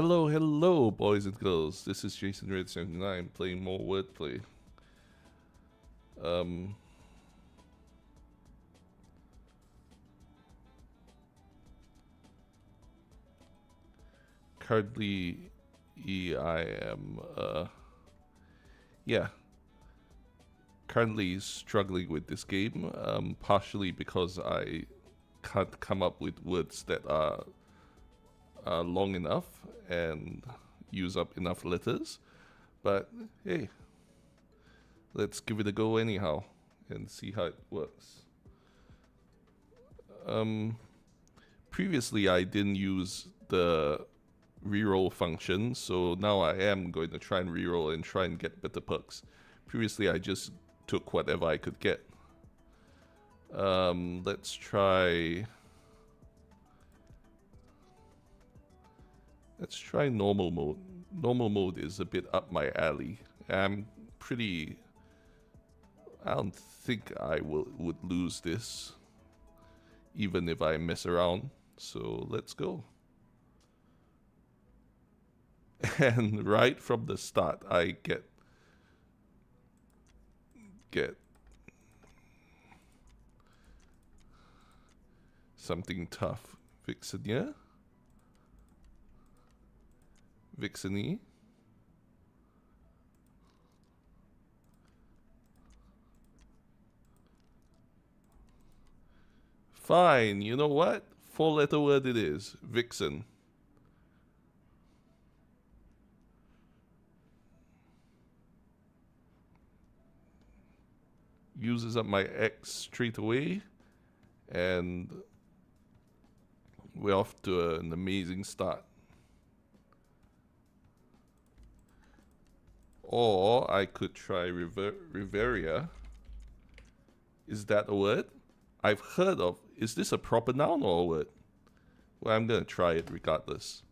Hello, hello, boys and girls. This is Jason Red 79 playing more wordplay. Um, Currently, I am, yeah, currently struggling with this game. Partially because I can't come up with words that are long enough and use up enough letters. But hey, let's give it a go anyhow and see how it works. Previously I didn't use the reroll function, so now I am going to try and reroll and try and get better perks. Previously I just took whatever I could get. Let's try normal mode. Normal mode is a bit up my alley. I don't think I would lose this, even if I mess around. So let's go. And right from the start, I get something tough. Vixenia? Vixeny? Fine, you know what? 4-letter word it is. Vixen. Uses up my X straight away. And we're off to an amazing start. Or I could try Riveria. Is that a word? I've heard of. Is this a proper noun or a word? Well, I'm gonna try it regardless.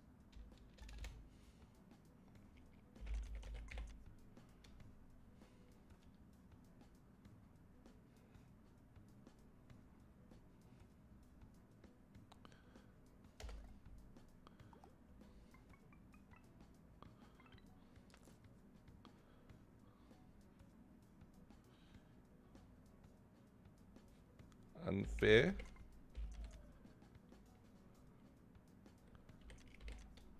Unfair.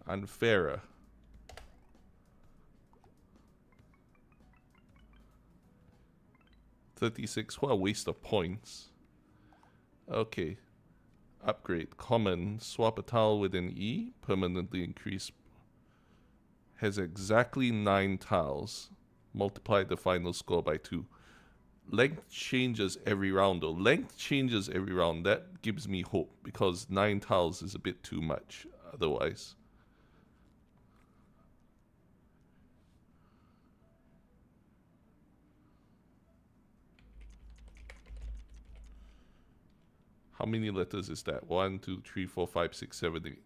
Unfairer. 36. What a waste of points. Okay. Upgrade. Common. Swap a tile with an E. Permanently increase. Has exactly 9 tiles. Multiply the final score by 2. Length changes every round though. Length changes every round. That gives me hope because 9 tiles is a bit too much otherwise. How many letters is that? 1, 2, 3, 4, 5, 6, 7, 8.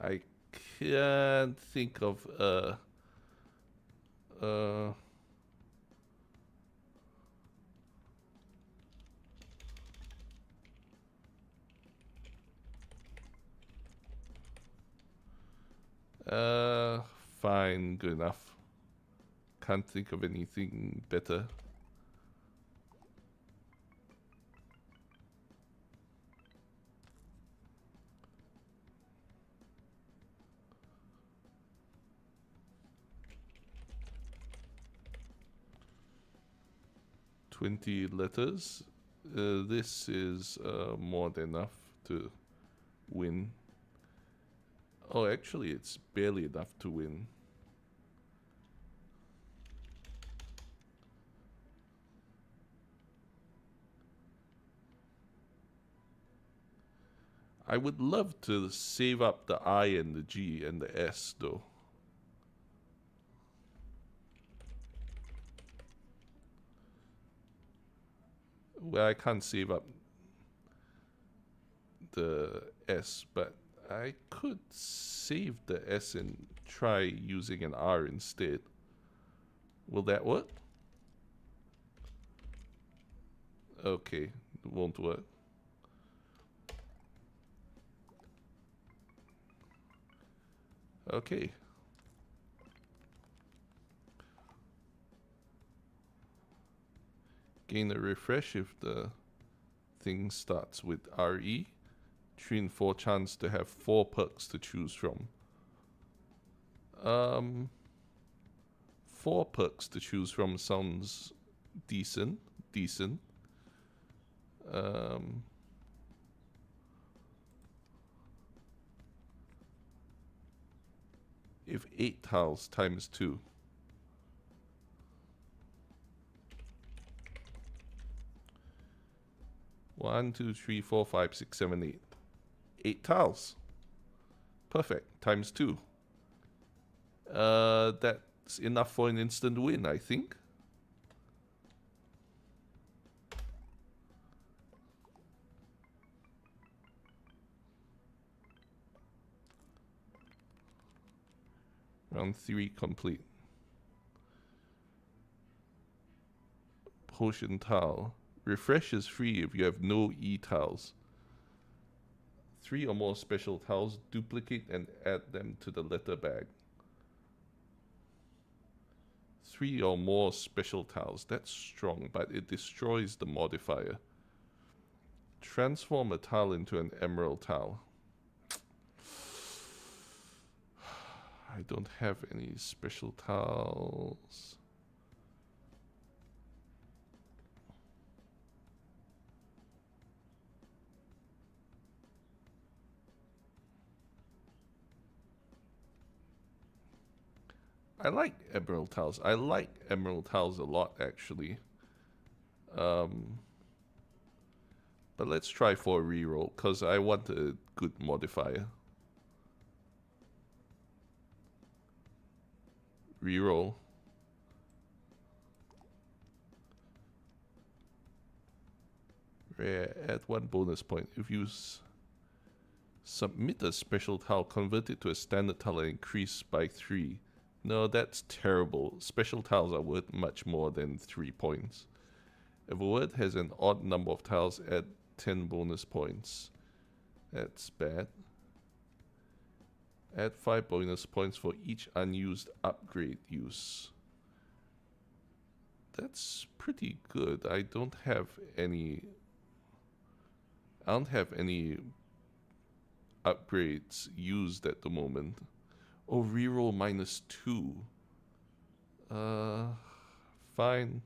I can't think of fine, good enough. Can't think of anything better. $20 letters. This is more than enough to win. Oh, actually, it's barely enough to win. I would love to save up the I and the G and the S, though. Well, I can't save up the S, but I could save the S and try using an R instead. Will that work? Okay, it won't work. Okay. Gain a refresh if the thing starts with RE. 3 and 4 chance to have 4 perks to choose from. 4 perks to choose from sounds decent. If 8 tiles times 2. 1, 2, 3, 4, 5, 6, 7, 8. 8 tiles. Perfect. Times 2. That's enough for an instant win, I think. Round 3 complete. Potion tile. Refresh is free if you have no E tiles. 3 or more special tiles, duplicate and add them to the letter bag. 3 or more special tiles. That's strong, but it destroys the modifier. Transform a tile into an emerald tile. I don't have any special tiles. I like emerald tiles. I like emerald tiles a lot, actually. But let's try for a reroll, because I want a good modifier. Reroll. Rare, add 1 bonus point. If you submit a special tile, convert it to a standard tile and increase by 3. No, that's terrible. Special tiles are worth much more than 3 points. If a word has an odd number of tiles, add 10 bonus points. That's bad. Add 5 bonus points for each unused upgrade use. That's pretty good. I don't have any upgrades used at the moment. Oh, reroll -2. Fine.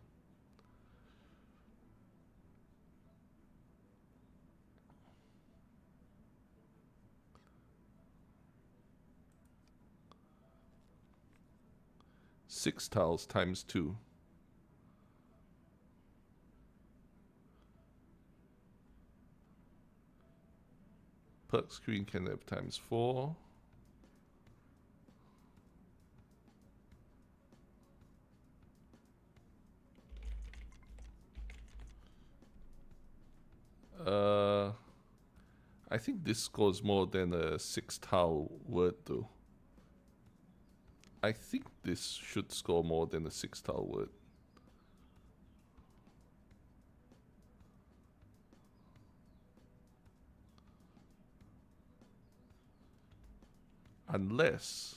Six tiles times 2. Perk screen can have times 4. I think this scores more than a 6 tile word though. I think this should score more than a 6 tile word. Unless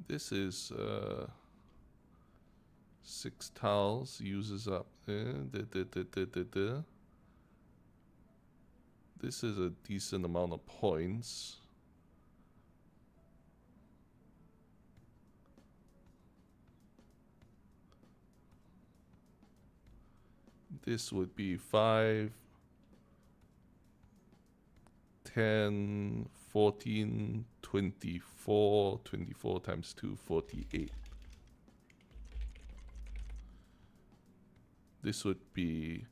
this is 6 tiles, uses up. This is a decent amount of points. This would be 5, 10, 14, 24. 24 times 2, 48. This would be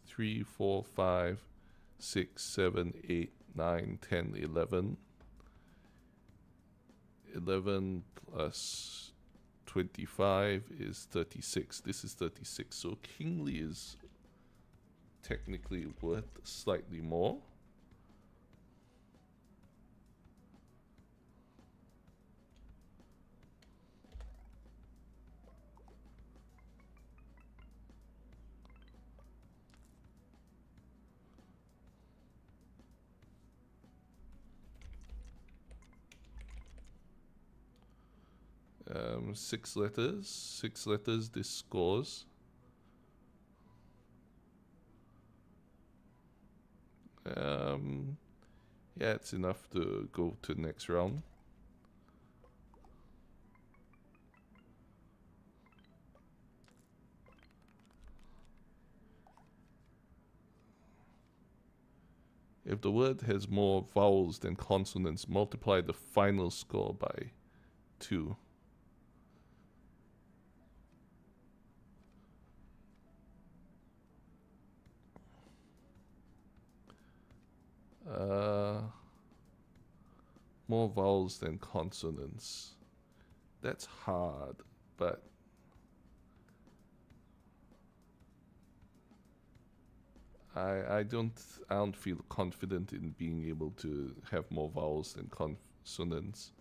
3, 4, 5, 6, 7, 8, 9, 10, 11. 11 plus 25 is 36. This is 36. So Kingly is technically worth slightly more. Six letters, this scores. Yeah, it's enough to go to the next round. If the word has more vowels than consonants, multiply the final score by 2. More vowels than consonants. That's hard, but I don't feel confident in being able to have more vowels than consonants.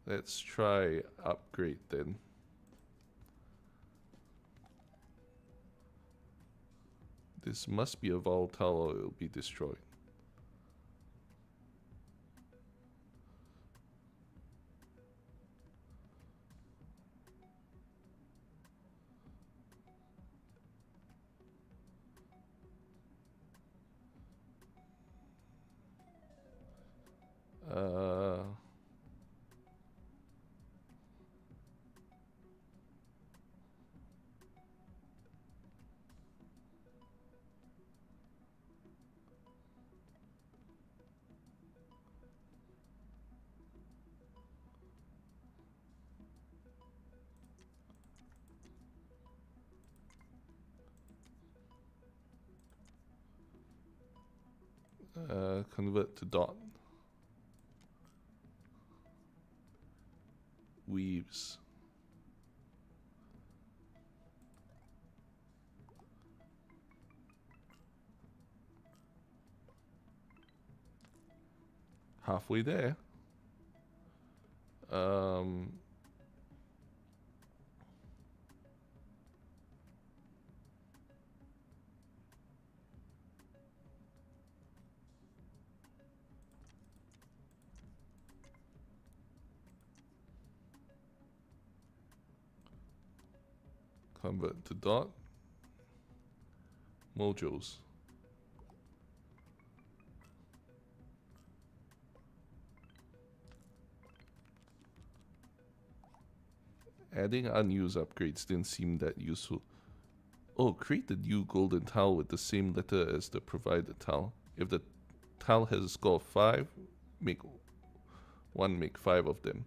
Let's try upgrade then. This must be a vowel tile or it will be destroyed. Convert to dot. Weaves. Halfway there. Convert to dot. Mojos. Adding unused upgrades didn't seem that useful. Oh, create the new golden tile with the same letter as the provided tile. If the tile has a score of 5, make 5 of them.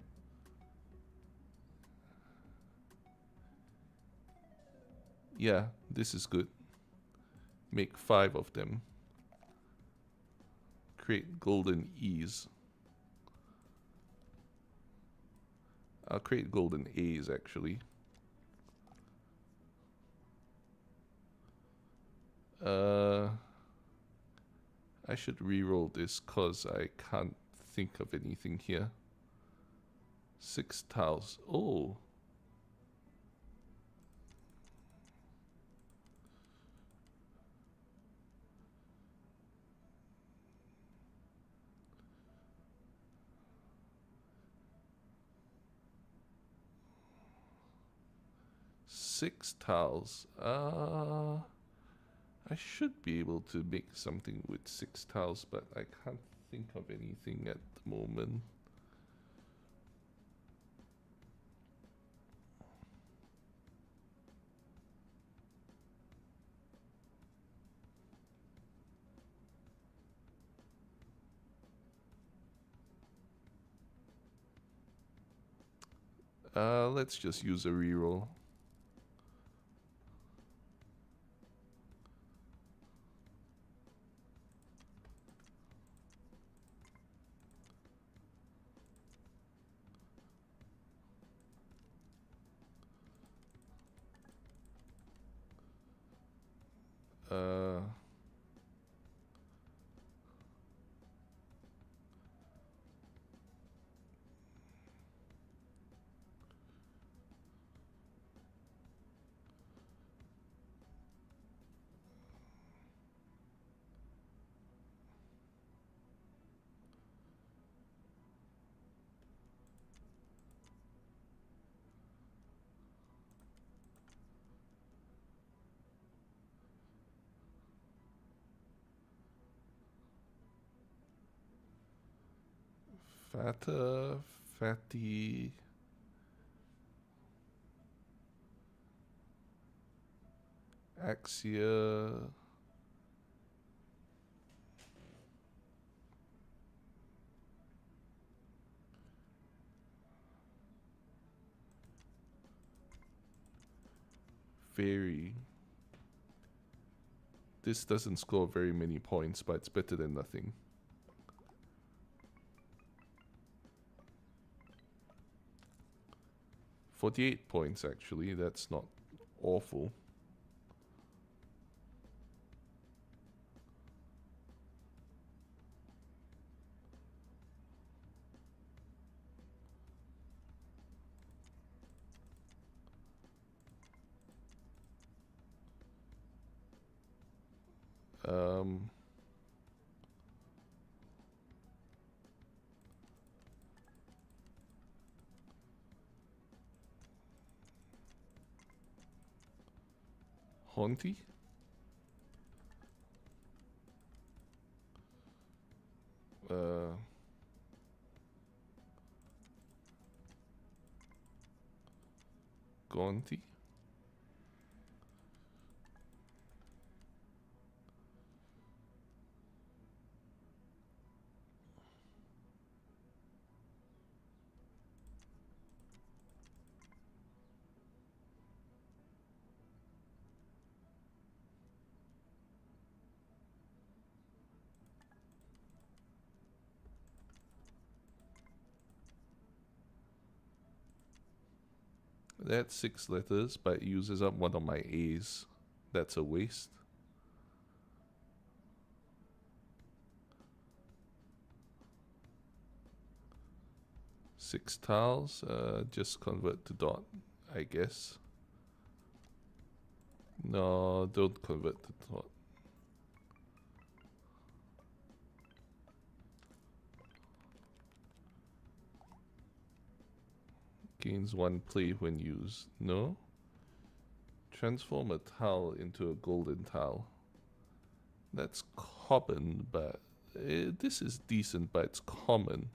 Yeah, this is good. Make 5 of them. Create golden E's. I'll create golden A's actually. I should reroll this cause I can't think of anything here. 6 tiles. Oh. Six tiles. I should be able to make something with 6 tiles, but I can't think of anything at the moment. Let's just use a reroll. Uh, fatter, fatty. Axia. Very. This doesn't score very many points, but it's better than nothing. $48 points, actually. That's not awful. Haunty? Gaunty? That's 6 letters, but it uses up one of my A's. That's a waste. Six tiles, just convert to dot, I guess. No, don't convert to dot. Gains 1 play when used. No? Transform a tile into a golden tile. That's common, but this is decent, but it's common.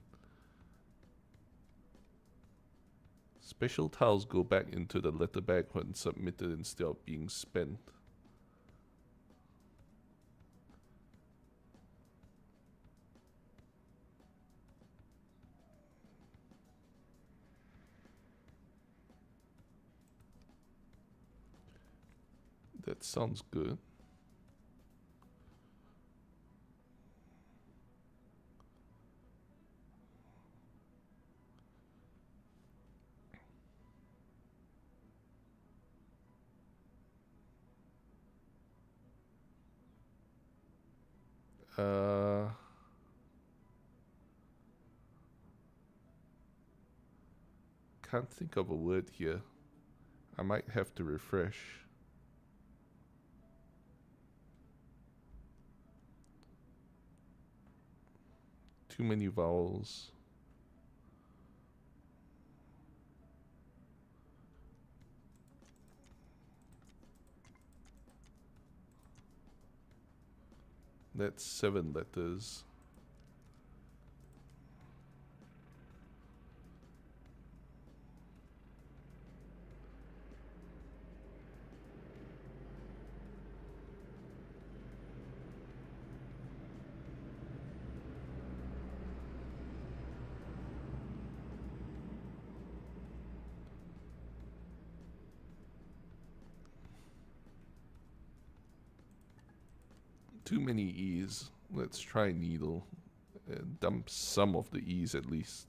Special tiles go back into the letter bag when submitted instead of being spent. That sounds good. Can't think of a word here. I might have to refresh. Too many vowels. That's 7 letters. Too many E's. Let's try needle. And dump some of the E's at least.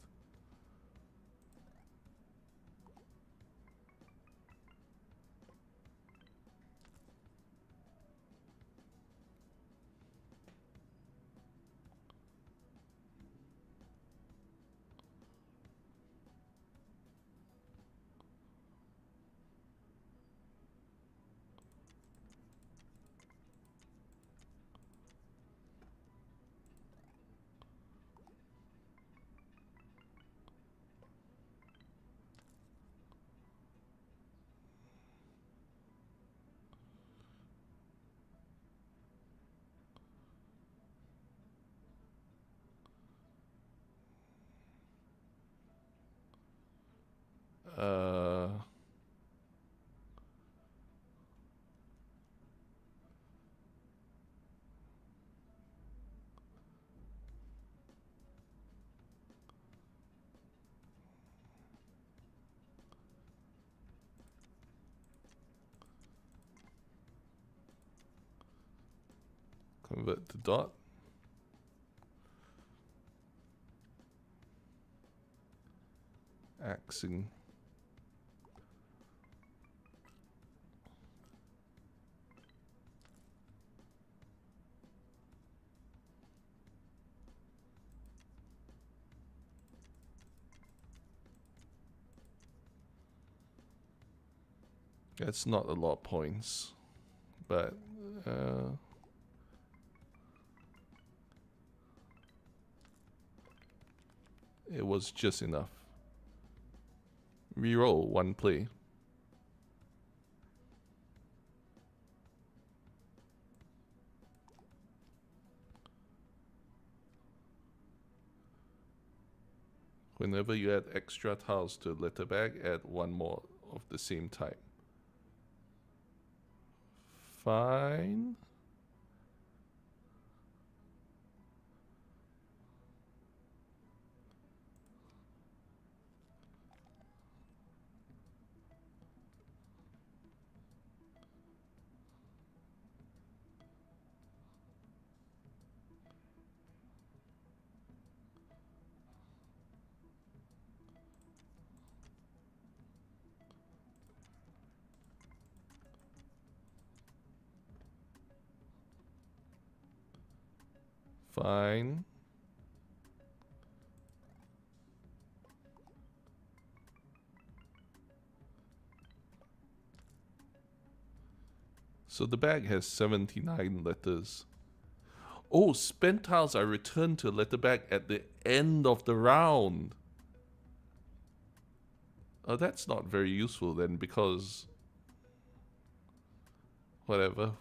Uh, convert to dot. Axing. That's not a lot of points, but it was just enough. Reroll one play. Whenever you add extra tiles to a letter bag, add one more of the same type. Fine. Fine. So the bag has 79 letters. Oh, spent tiles are returned to a letter bag at the end of the round. Oh, that's not very useful then, because... Whatever.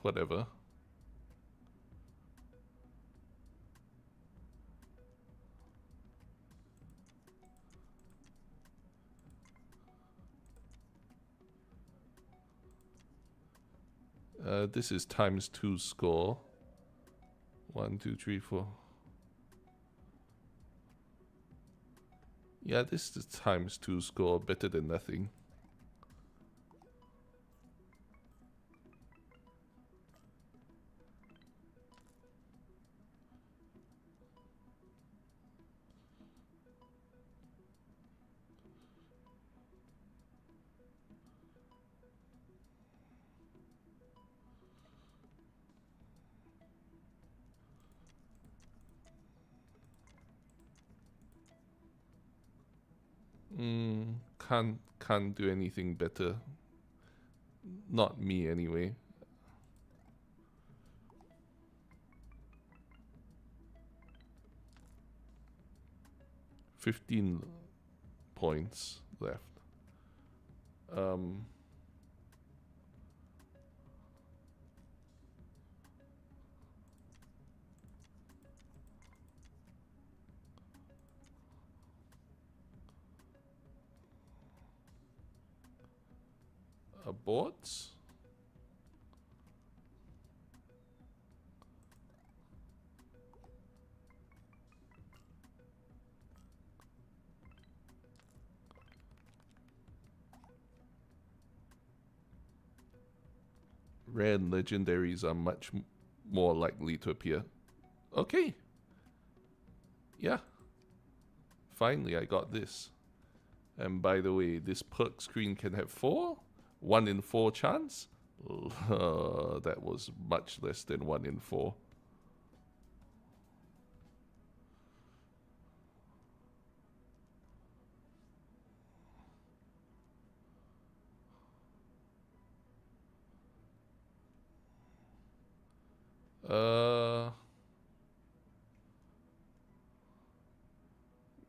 This is ×2 score. 1, 2, 3, 4. Yeah, this is ×2 score, better than nothing. Can't do anything better. Not me anyway. $15 points left. Abort. Rare and legendaries are much more likely to appear. Okay. Yeah. Finally, I got this. And by the way, this perk screen can have 4. 1 in 4 chance. That was much less than 1 in 4.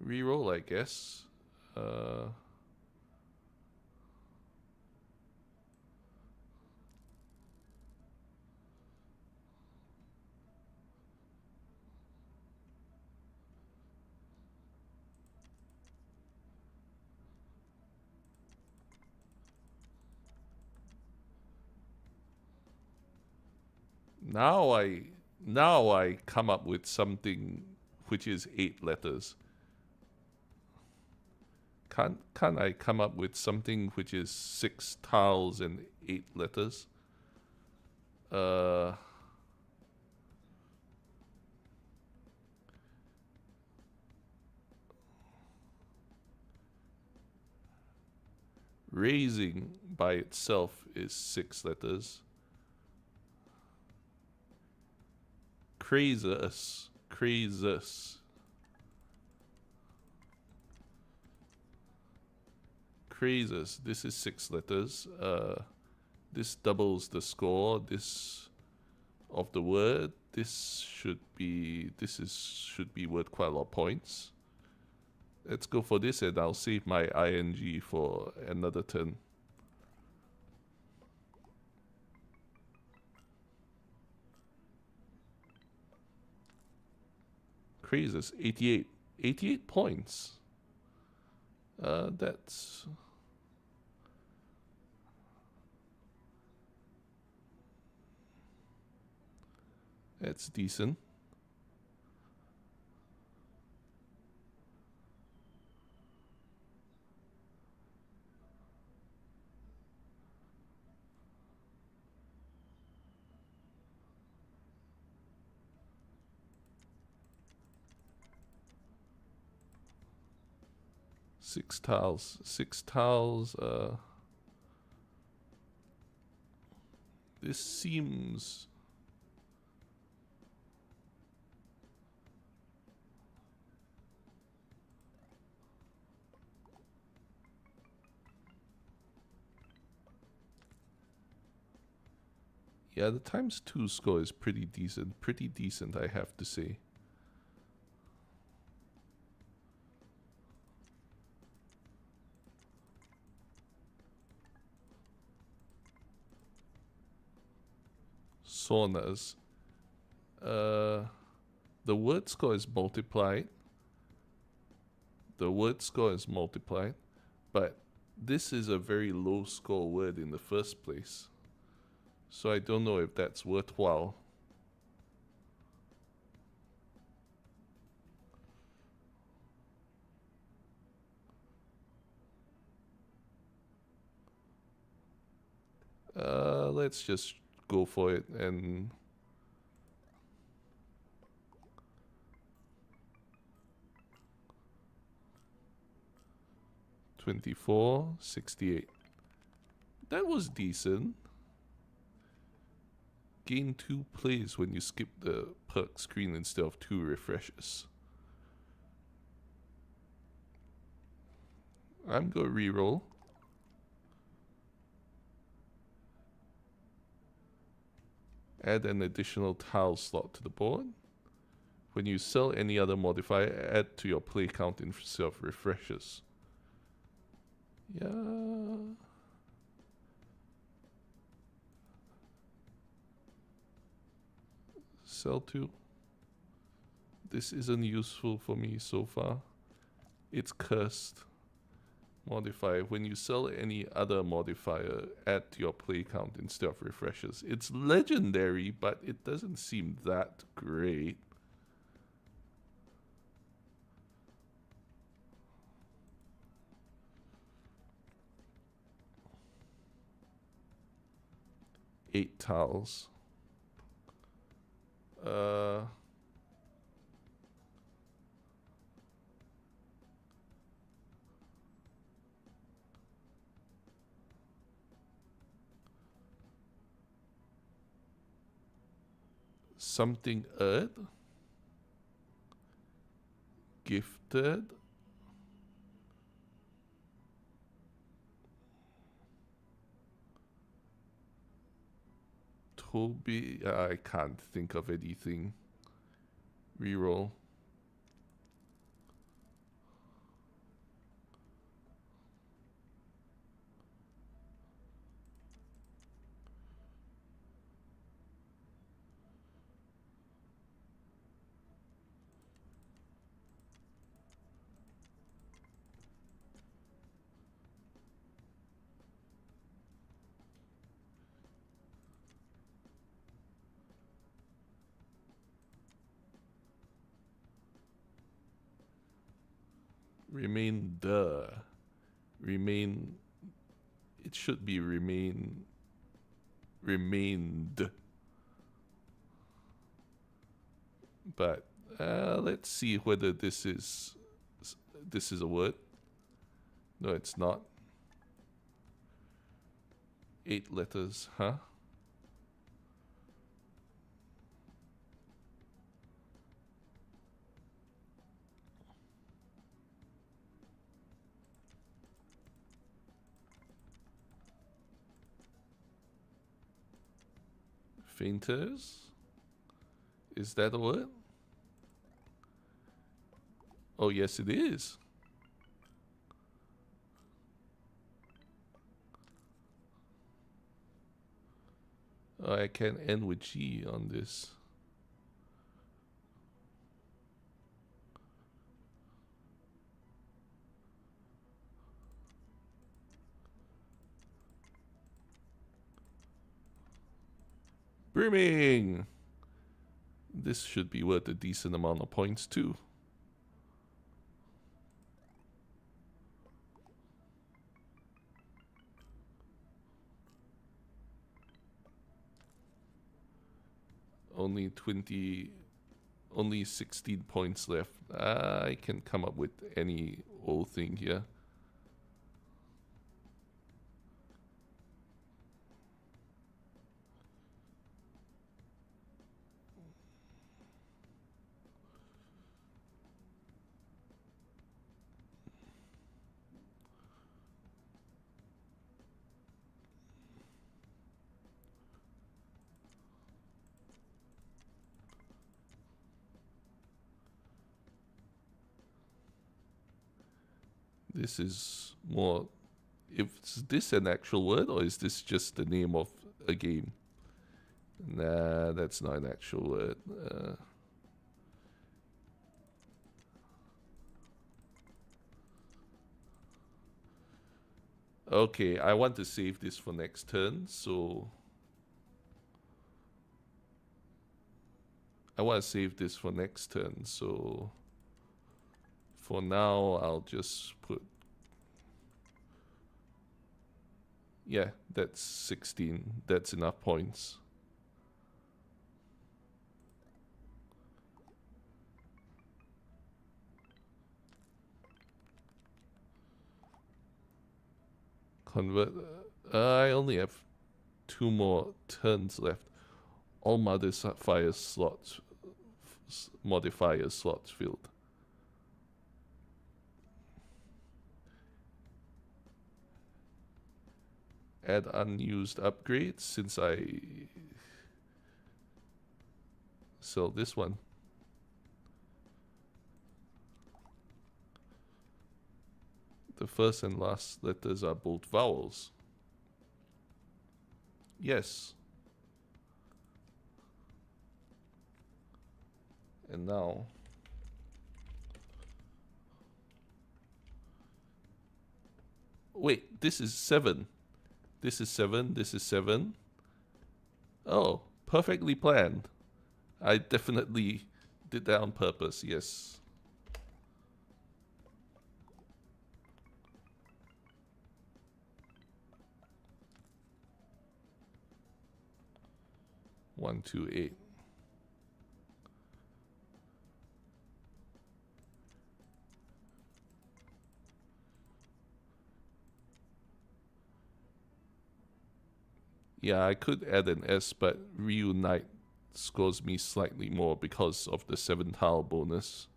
Reroll, I guess. Now I come up with something which is 8 letters. Can't I come up with something which is 6 tiles and 8 letters? Raising by itself is 6 letters. Crazus. Crazus. This is 6 letters. This doubles the score. This of the word. This should be worth quite a lot of points. Let's go for this, and I'll save my ing for another turn. Crazus, 88. 88 points. That's decent. Six tiles. This seems... Yeah, the ×2 score is pretty decent. Pretty decent, I have to say. Saunas. The word score is multiplied. But this is a very low score word in the first place. So I don't know if that's worthwhile. Let's just go for it and... $24.68. That was decent. Gain 2 plays when you skip the perk screen instead of 2 refreshes. I'm gonna reroll. Add an additional tile slot to the board. When you sell any other modifier, add to your play count instead of refreshes. Yeah. Sell 2. This isn't useful for me so far. It's cursed. Modifier. When you sell any other modifier, add to your play count instead of refreshes. It's legendary, but it doesn't seem that great. Eight tiles. Uh, something earth. Gifted. Toby. I can't think of anything. Reroll. Remain the. Remain. It should be remain. Remained. But let's see whether this is a word. No, it's not. 8 letters, huh? Fainters? Is that a word? Oh, yes, it is. Oh, I can end with G on this. Brimming! This should be worth a decent amount of points too. Only 16 points left. I can come up with any old thing here. This is more... Is this an actual word or is this just the name of a game? Nah, that's not an actual word. Okay, I want to save this for next turn, so... I want to save this for next turn, so... For now, I'll just put... Yeah, that's 16. That's enough points. Convert... I only have 2 more turns left. All modifier slots filled. Add unused upgrades since I sell this one. The first and last letters are both vowels. Yes. And now... Wait, this is 7. This is 7, this is 7. Oh, perfectly planned. I definitely did that on purpose, yes. One, 2, 8. Yeah, I could add an S, but Reunite scores me slightly more because of the 7 tile bonus.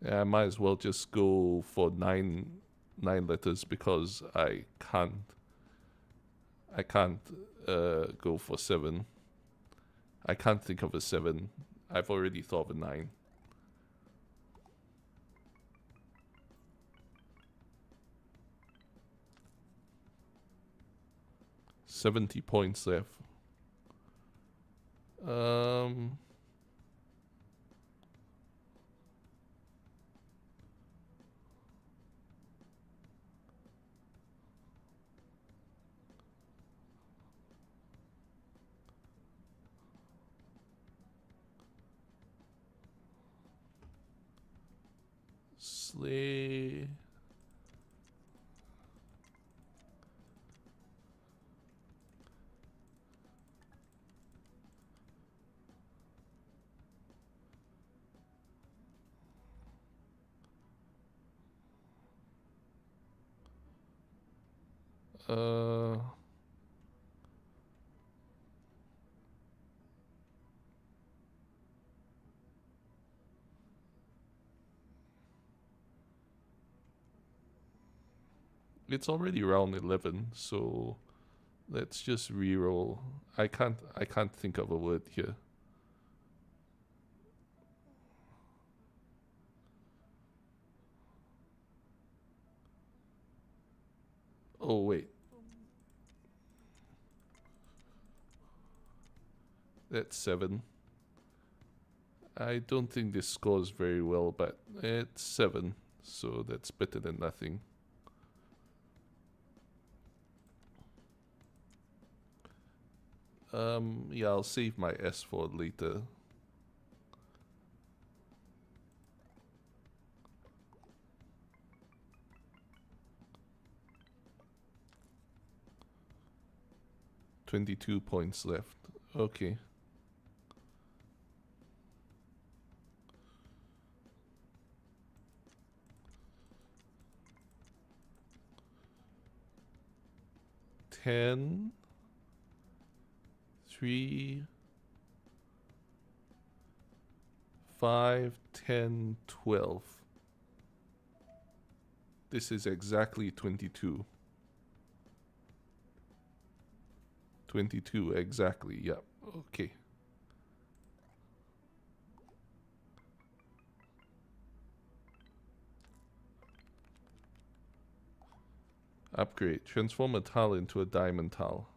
Yeah, I might as well just go for nine letters because I can't go for 7. I can't think of a 7. I've already thought of a 9. 70 points left. Slay. It's already round 11, so let's just reroll. I can't think of a word here. Oh wait. That's 7. I don't think this scores very well, but it's 7, so that's better than nothing. Yeah, I'll save my S for later. $22 points left. Okay. Ten, 3, 5, 10, 12. This is exactly 22. 22, exactly, yep. Okay. Upgrade. Transform a tile into a diamond tile.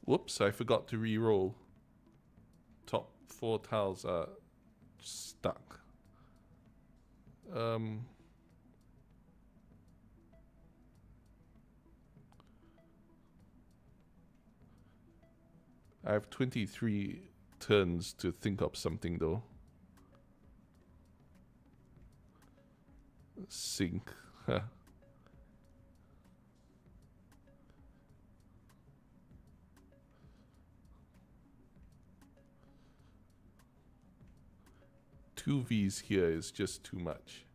Whoops, I forgot to re-roll. Top 4 tiles are stuck. I have 23 turns to think of something though. Sink. Two V's here is just too much.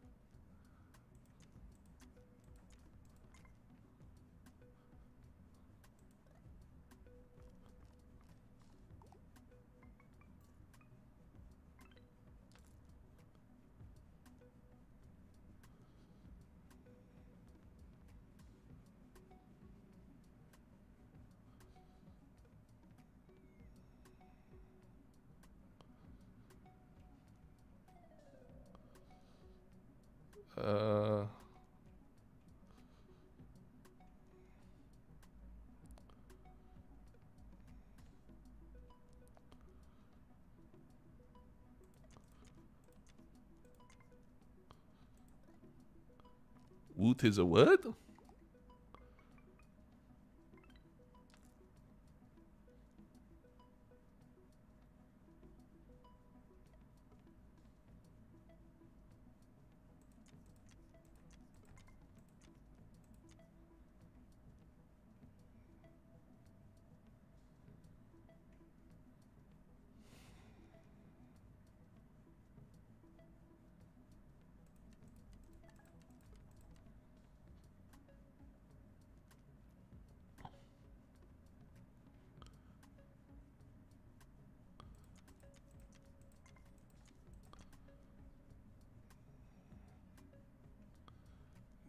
Woot is a word?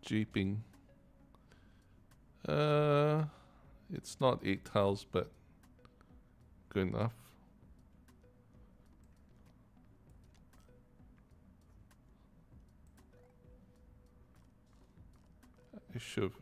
Jeeping. It's not 8 tiles, but good enough. I should.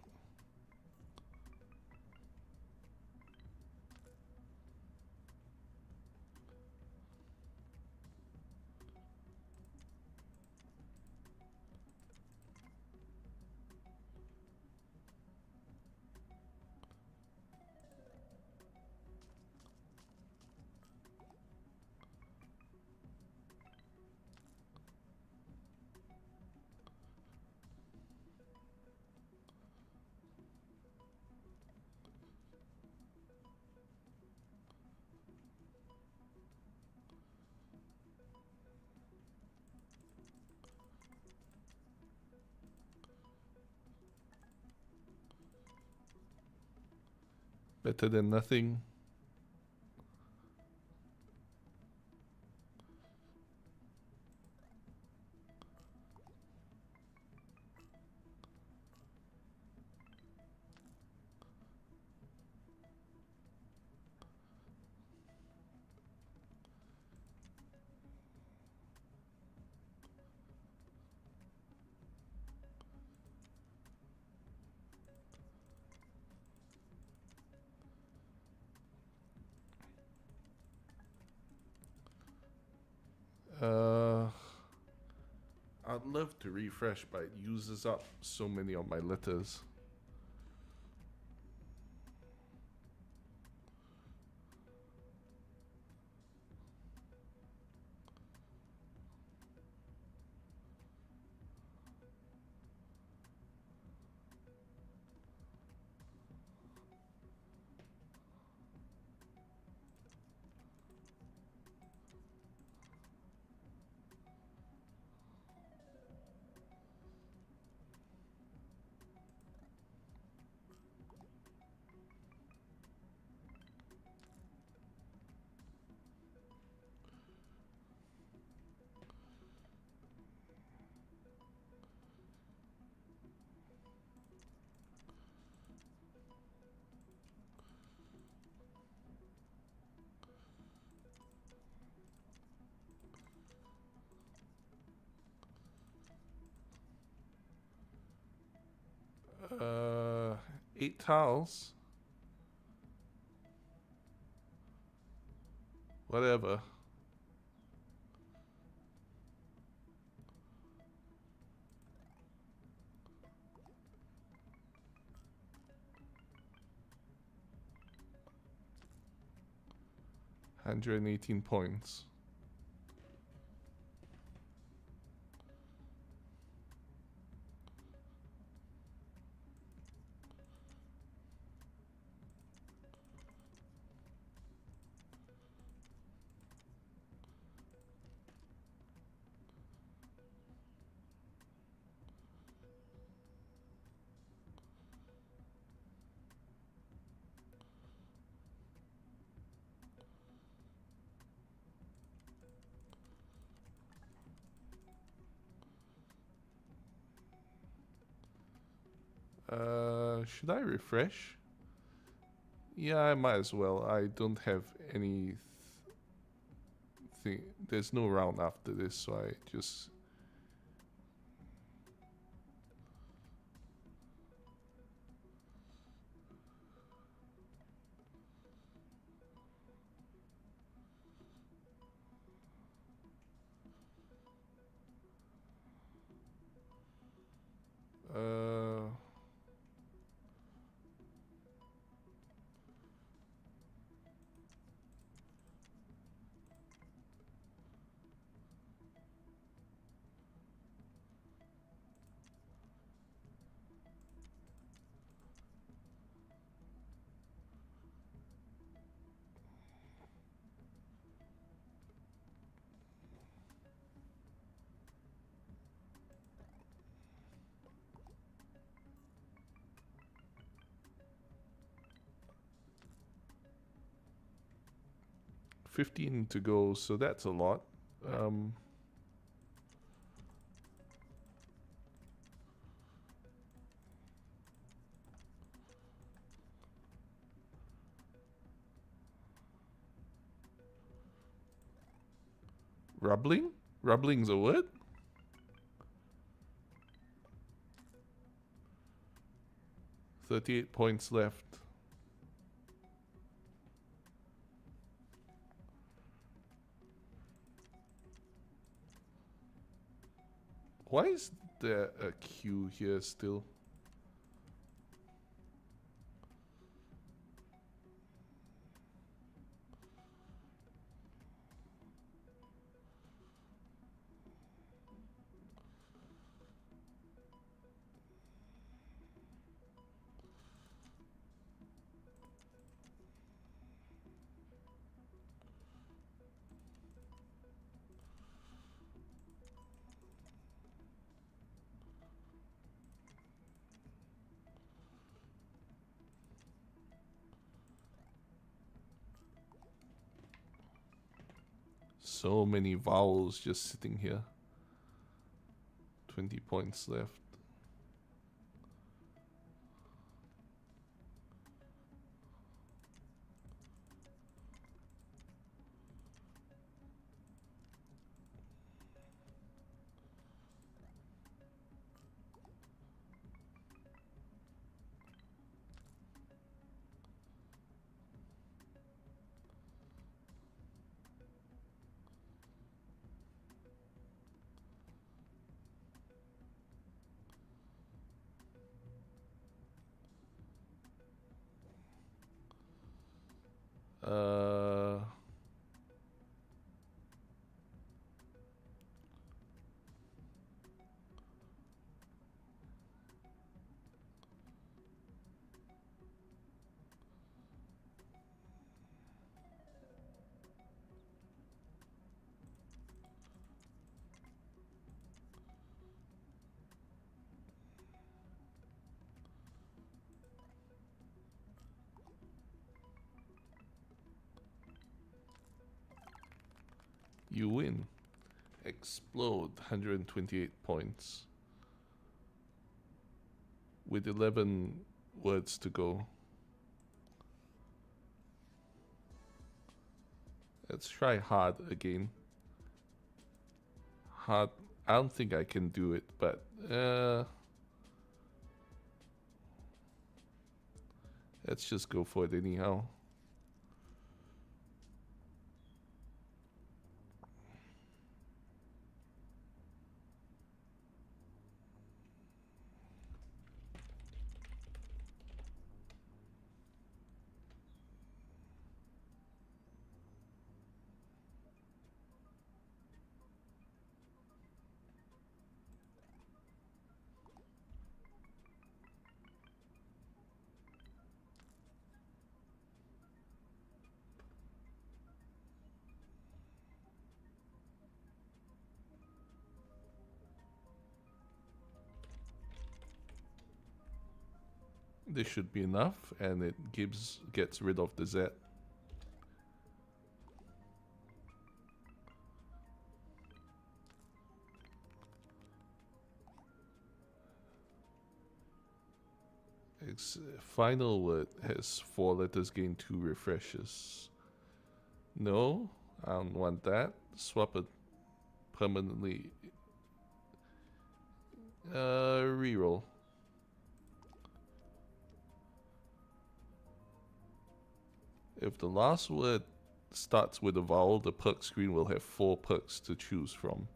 Better than nothing. I'd love to refresh, but it uses up so many of my letters. Uh, 8 tiles. Whatever. £118. Should I refresh? Yeah, I might as well. I don't have any thing. There's no round after this, so I just... Uh... $15 to go, so that's a lot. Rubbling? Rubbling's a word? $38 points left. Why is there a queue here still? So many vowels just sitting here. 20 points left. Uh, you win. Explode, 128 points. With 11 words to go. Let's try hard again. Hard. I don't think I can do it, but let's just go for it anyhow. This should be enough, and it gets rid of the Z. Its final word has 4 letters, gain 2 refreshes. No, I don't want that. Swap it permanently. Reroll. If the last word starts with a vowel, the perk screen will have 4 perks to choose from.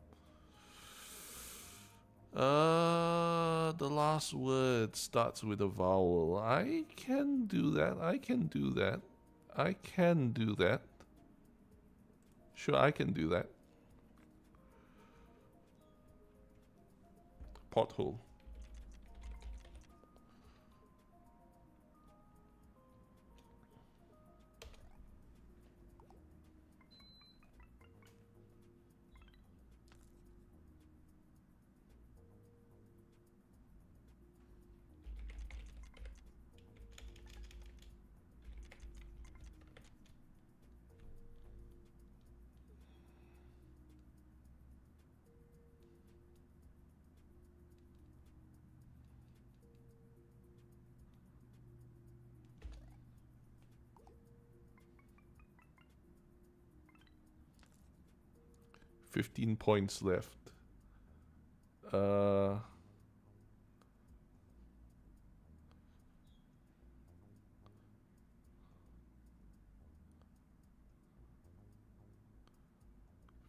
The last word starts with a vowel. I can do that. I can do that. I can do that. Sure, I can do that. Pothole. 15 points left.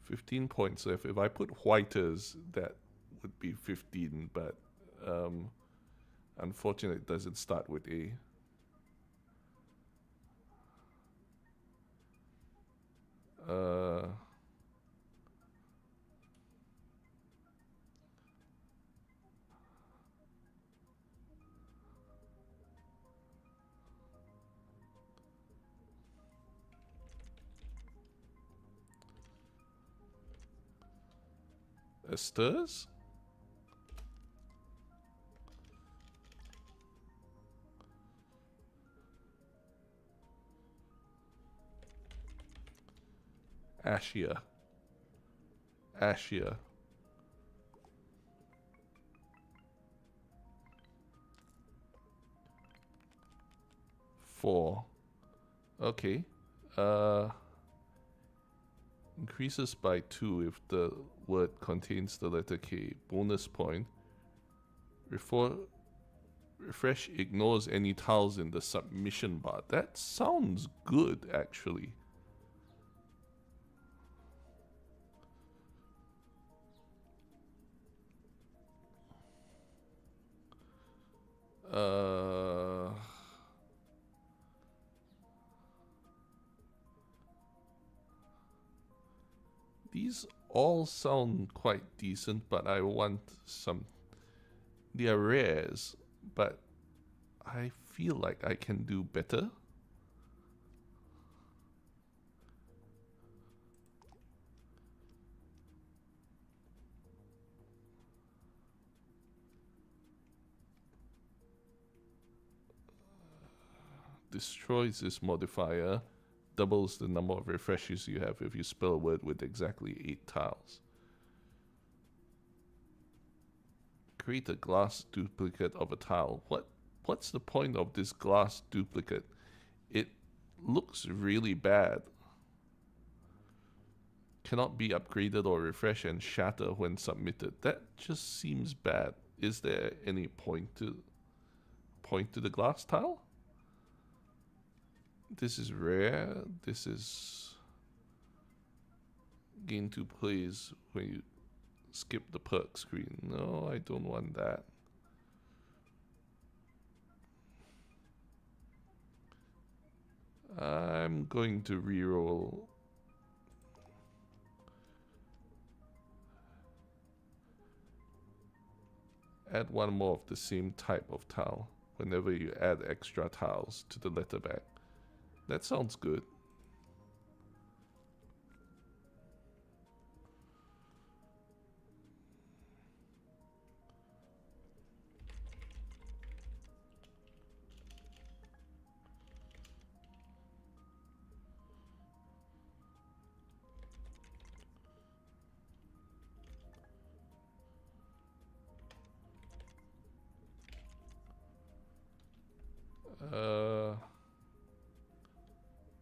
15 points left. If I put whiters, that would be 15, but unfortunately it doesn't start with A. Esters? Ashia. Ashia. 4. Okay. Increases by 2 if the word contains the letter K. Bonus point. Refresh ignores any tiles in the submission bar. That sounds good, actually. These all sound quite decent, but I want some... They are rares, but I feel like I can do better. Destroys this modifier, doubles the number of refreshes you have if you spell a word with exactly 8 tiles. Create a glass duplicate of a tile. What's the point of this glass duplicate? It looks really bad. Cannot be upgraded or refreshed and shatter when submitted. That just seems bad. Is there any point to the glass tile? This is rare. This is gain 2 plays when you skip the perk screen. No, I don't want that. I'm going to reroll. Add one more of the same type of tile whenever you add extra tiles to the letterback. That sounds good.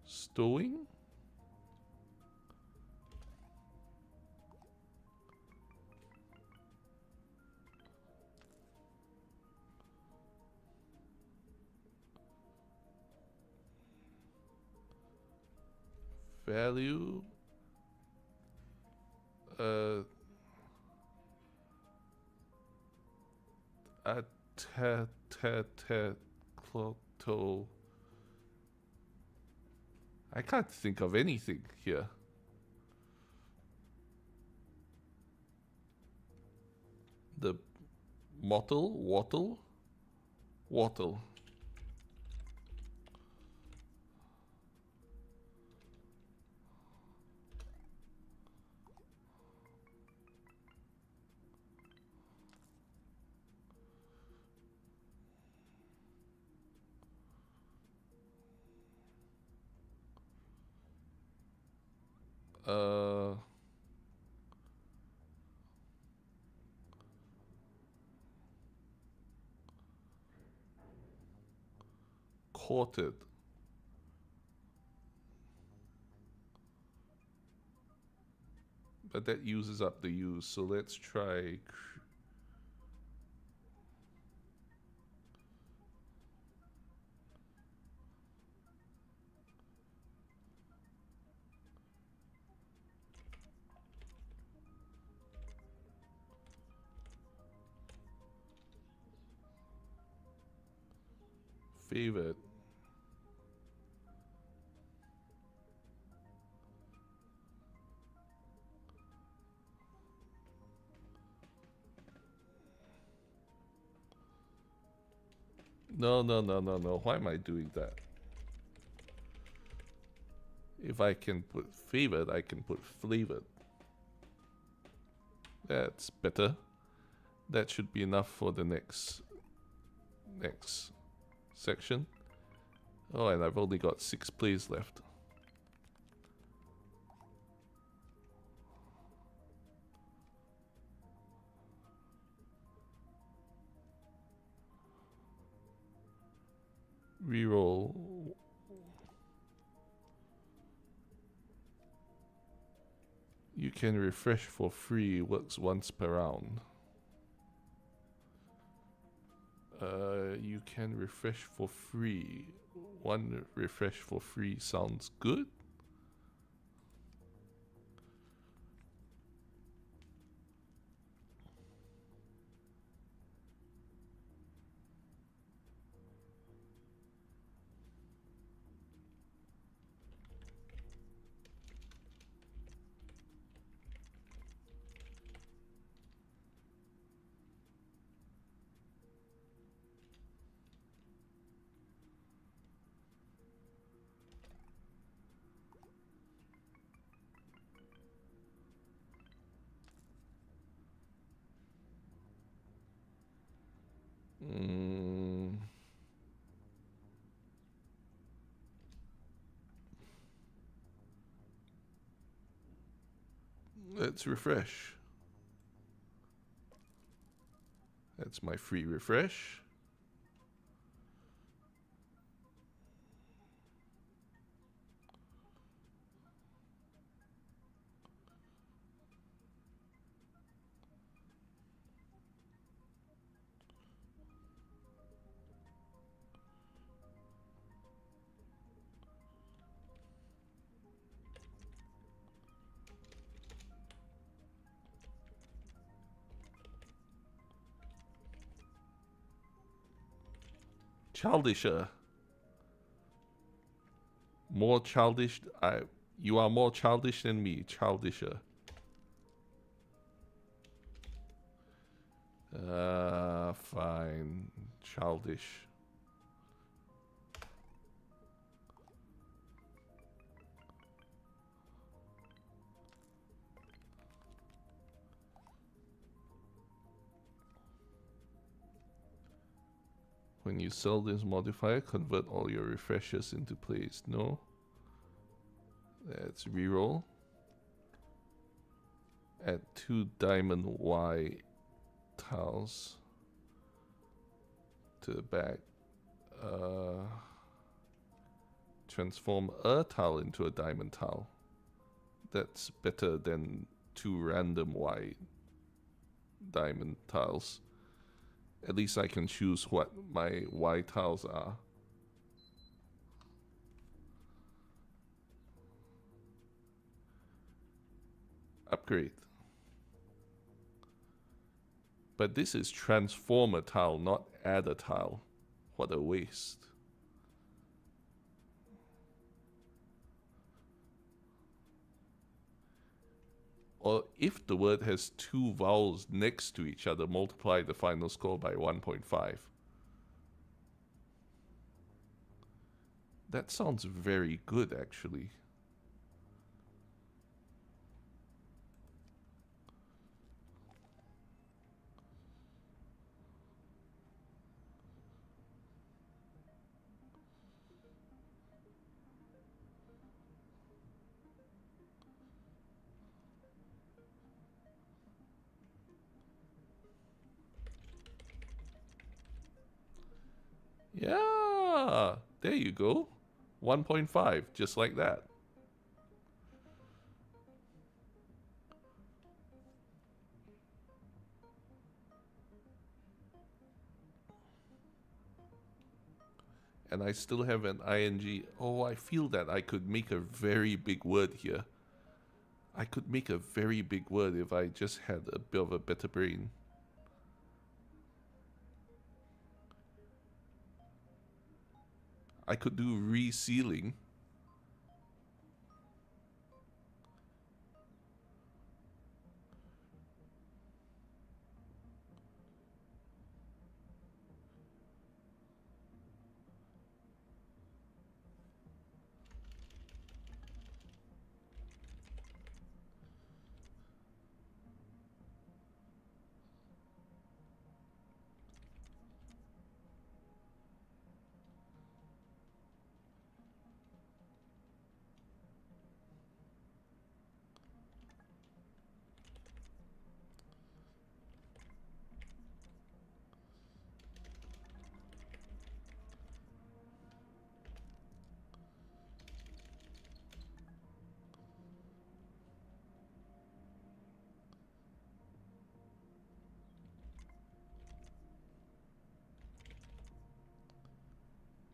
Stowing? Value? Cloto. I can't think of anything here. The wattle. Courted. But that uses up the use, so let's try... favorite. No, no, no, no, no. Why am I doing that? If I can put favored, I can put flavored. That's better. That should be enough for the next section. Oh, and I've only got 6 plays left. Reroll. You can refresh for free, works once per round. You can refresh for free. One refresh for free sounds good. Let's refresh. That's my free refresh. Childisher. More childish. You are more childish than me, childisher. Fine. Childish. When you sell this modifier, convert all your refreshers into plays. No. Let's reroll. Add 2 diamond Y tiles to the back. Transform a tile into a diamond tile. That's better than 2 random Y diamond tiles. At least I can choose what my Y tiles are. Upgrade. But this is transform a tile, not add a tile. What a waste. Or if the word has 2 vowels next to each other, multiply the final score by 1.5. That sounds very good, actually. Yeah, there you go. 1.5, just like that. And I still have an ing. Oh, I feel that I could make a very big word here. I could make a very big word if I just had a bit of a better brain. I could do resealing.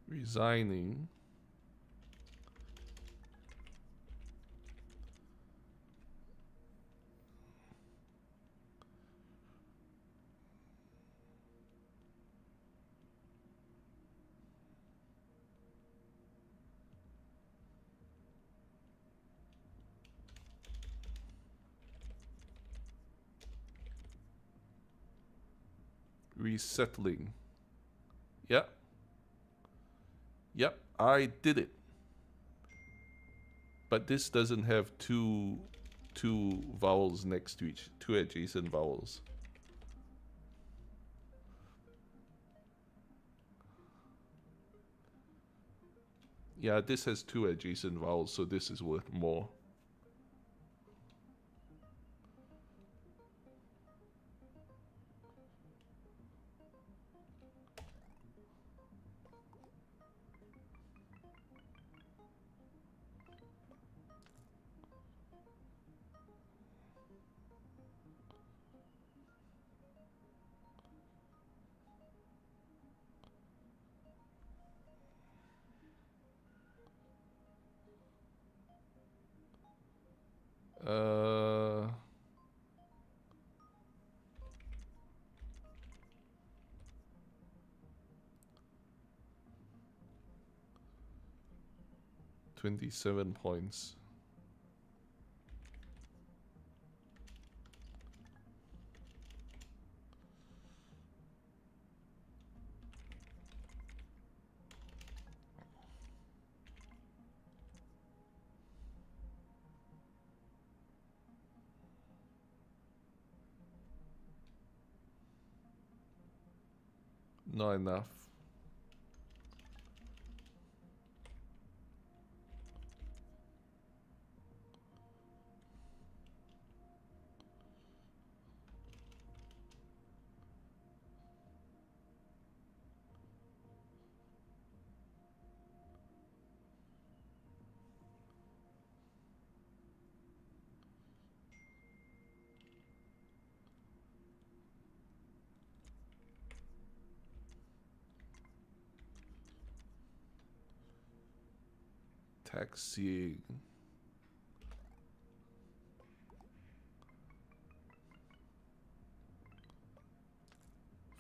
Resigning. Resettling. Yep. Yep, I did it. But this doesn't have two vowels next to each, two adjacent vowels. Yeah, this has two adjacent vowels, so this is worth more. Uh... 27 points. Not enough. Taxiing.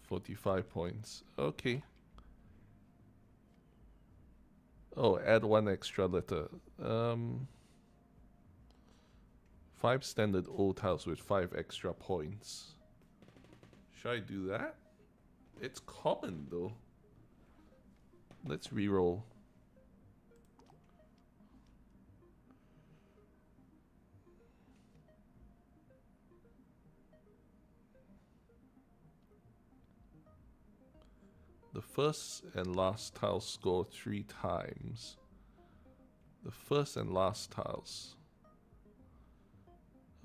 45 points. Okay. Oh, add one extra letter. 5 standard old tiles with 5 extra points. Should I do that? It's common though. Let's reroll. The first and last tiles score 3 times. The first and last tiles.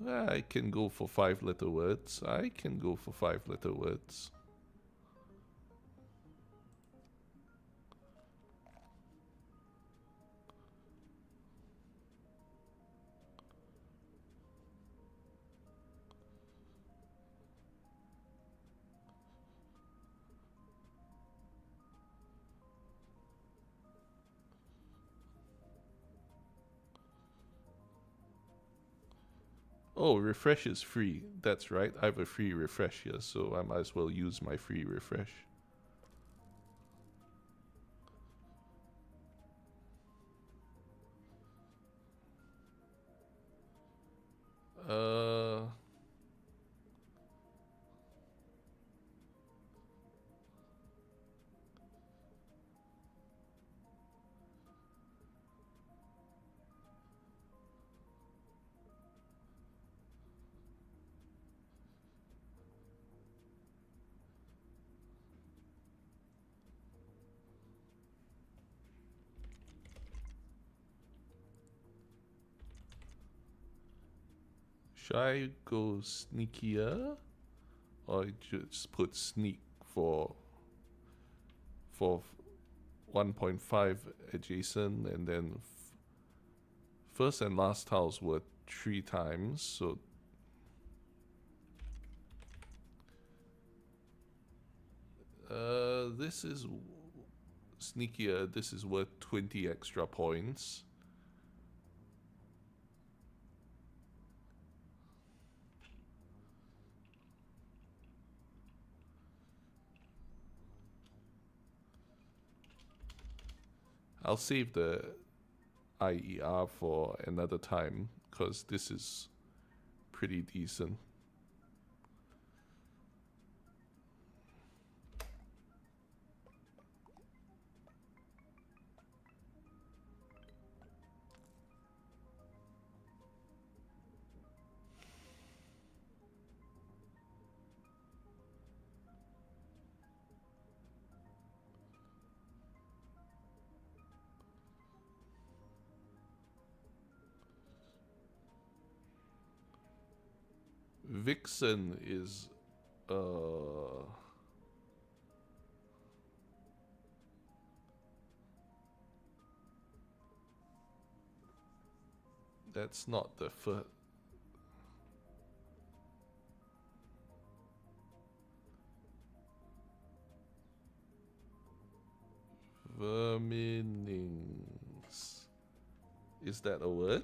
I can go for 5 letter words. I can go for 5 letter words. Oh, refresh is free. That's right. I have a free refresh here, so I might as well use my free refresh. Uh... Should I go sneakier? Or just put sneak for 1.5 adjacent, and then first and last tiles were 3 times, so this is sneakier. This is worth 20 extra points. I'll save the IER for another time, because this is pretty decent. Vixen is that's not the first. Verminings. Is that a word?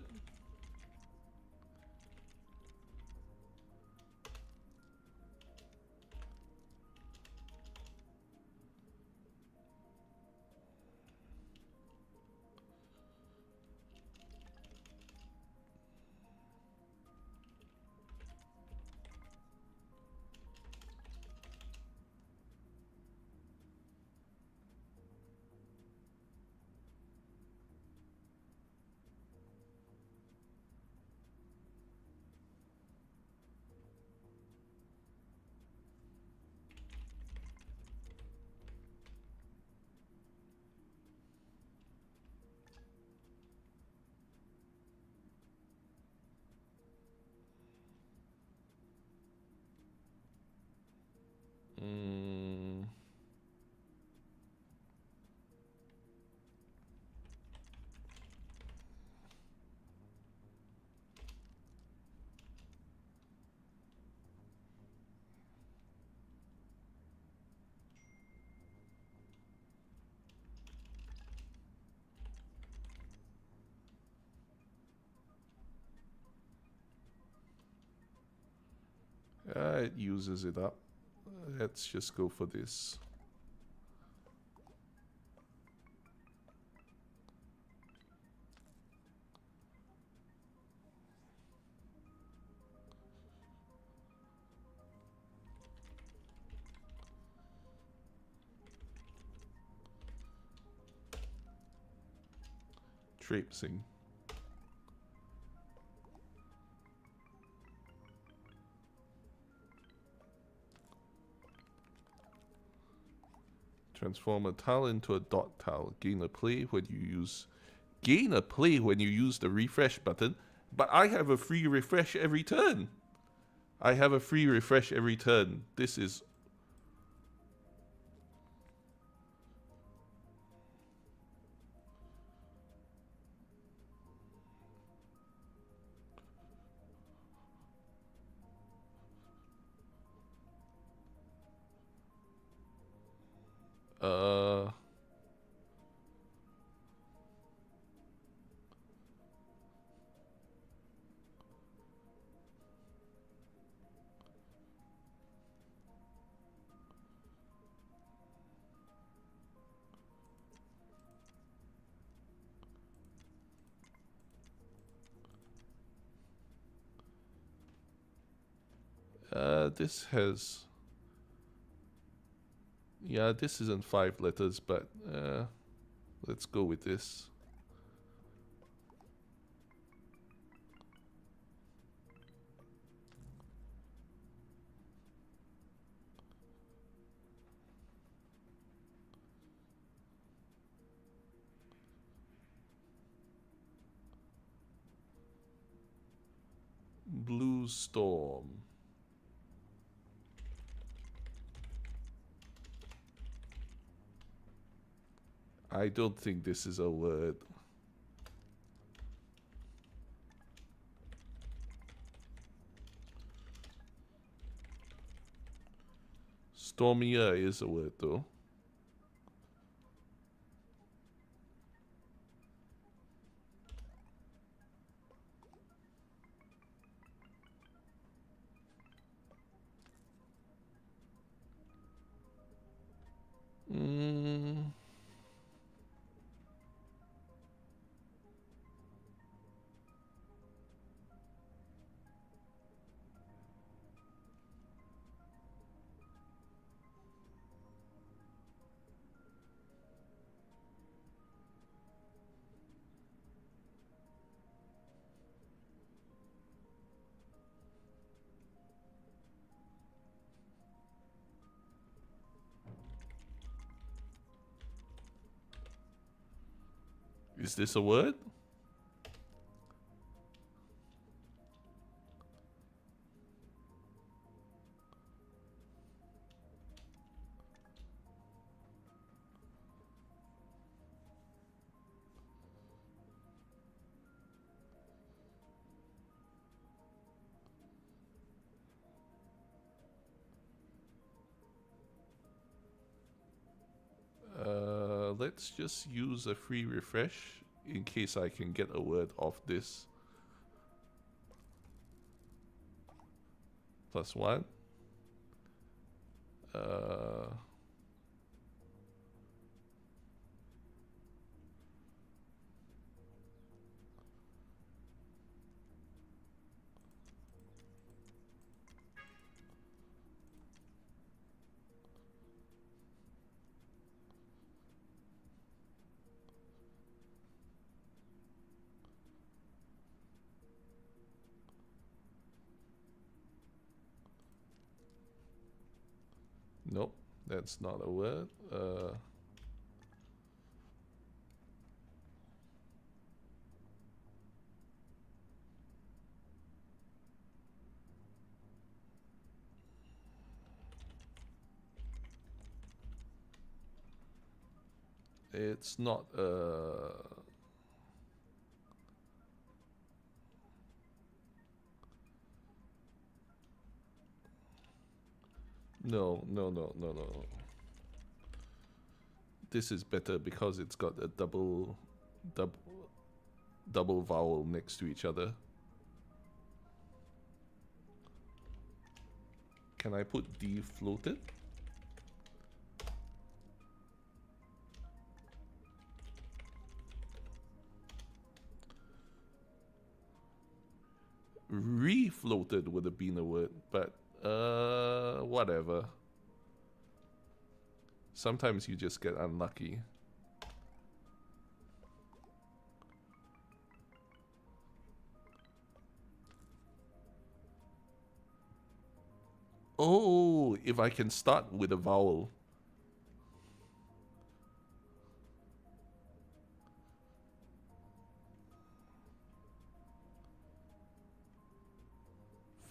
It uses it up. Let's just go for this. Traipsing. Transform a tile into a dot tile. Gain a play when you use the refresh button. But I have a free refresh every turn. This is This has... Yeah, this isn't 5 letters, but let's go with this. Blue Storm. I don't think this is a word. Stormier is a word though. Mm. Is this a word? Let's just use a free refresh in case I can get a word off this. +1. Nope, that's not a word. It's not no. This is better because it's got a double vowel next to each other. Can I put D floated? Refloated would have been a word, but whatever. Sometimes you just get unlucky. Oh, if I can start with a vowel.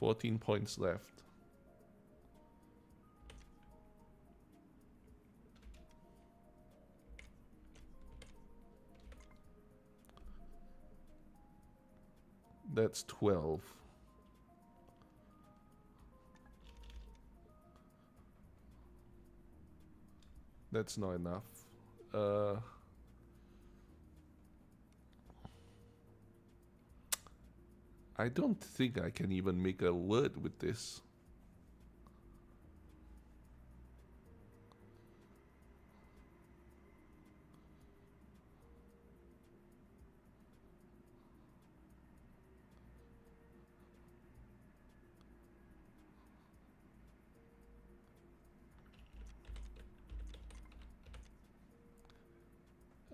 $14 points left. That's 12. That's not enough. I don't think I can even make a word with this.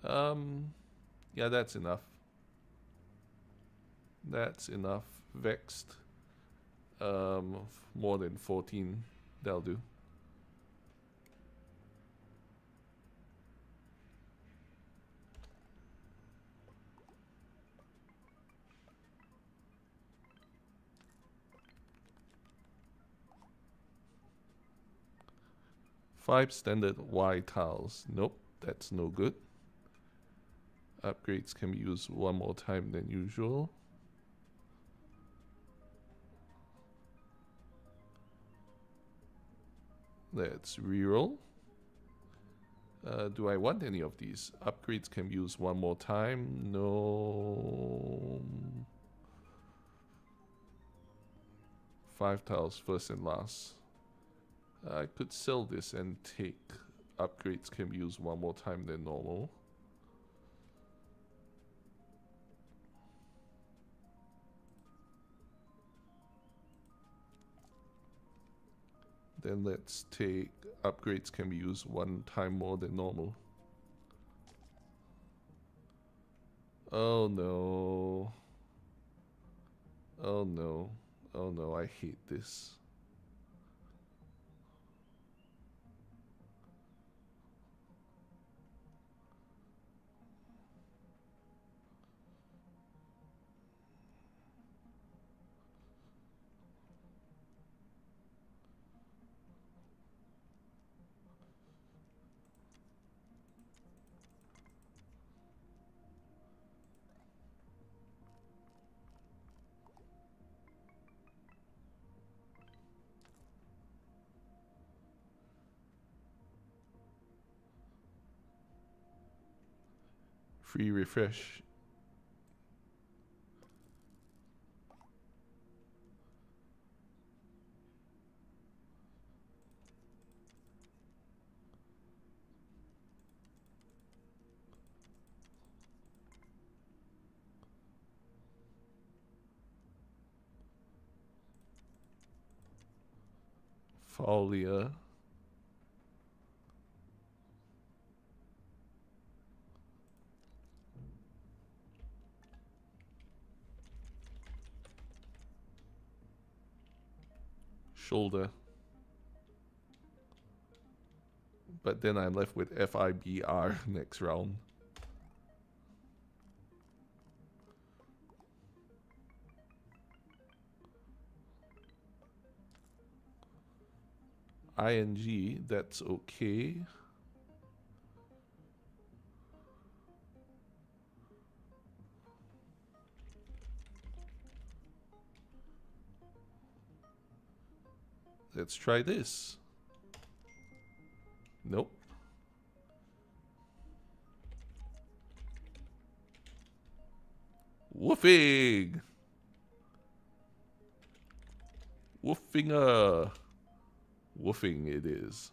Yeah, that's enough. That's enough. Vexed. More than 14. That'll do. Five standard Y tiles. Nope, that's no good. Upgrades can be used one more time than usual. Let's reroll. Do I want any of these? Upgrades can be used one more time. No. 5 tiles first and last. I could sell this and take upgrades can be used one more time than normal. Then let's take upgrades can be used one time more than normal. Oh no. Oh no. Oh no, I hate this. Free refresh. Folia. Shoulder. But then I'm left with FIBR next round. ING, that's okay. Let's try this. Nope. Woofing! Woofinger! Woofing it is.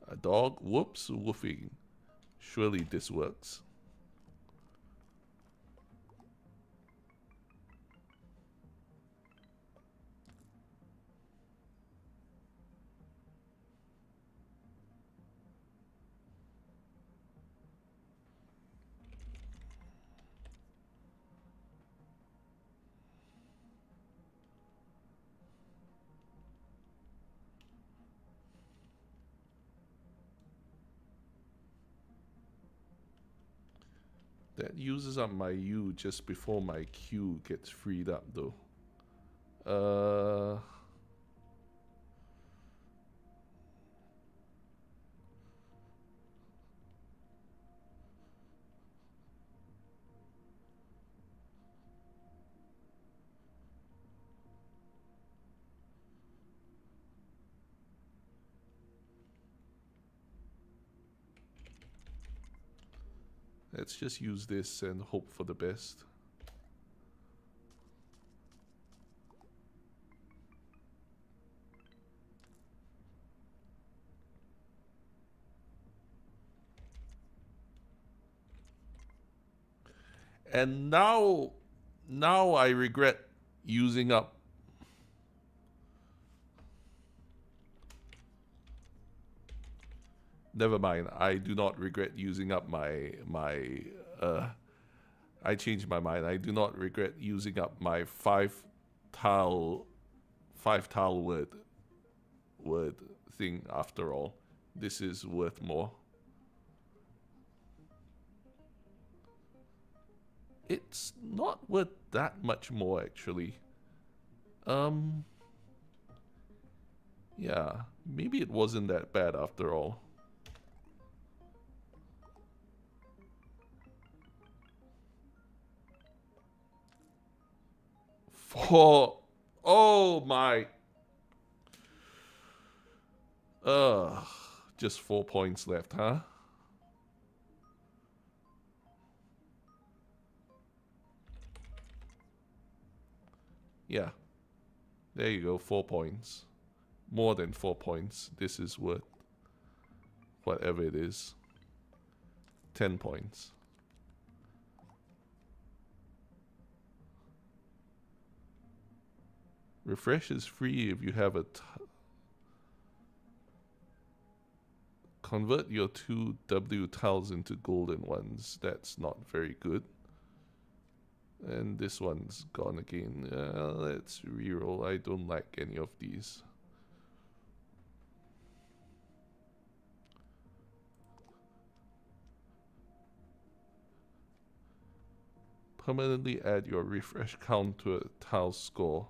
A dog whoops woofing. Surely this works. That uses up my U just before my Q gets freed up though. Let's just use this and hope for the best. And now I regret using up. Never mind. I do not regret using up I changed my mind. I do not regret using up my tile five tile word thing after all. This is worth more. It's not worth that much more actually. Yeah, maybe it wasn't that bad after all. Oh my. Ugh, just 4 points left, huh? Yeah, there you go, 4 points. More than 4 points. This is worth whatever it is. 10 points. Refresh is free if you have convert your 2 W tiles into golden ones. That's not very good. And this one's gone again. Let's reroll. I don't like any of these. Permanently add your refresh count to a tile score.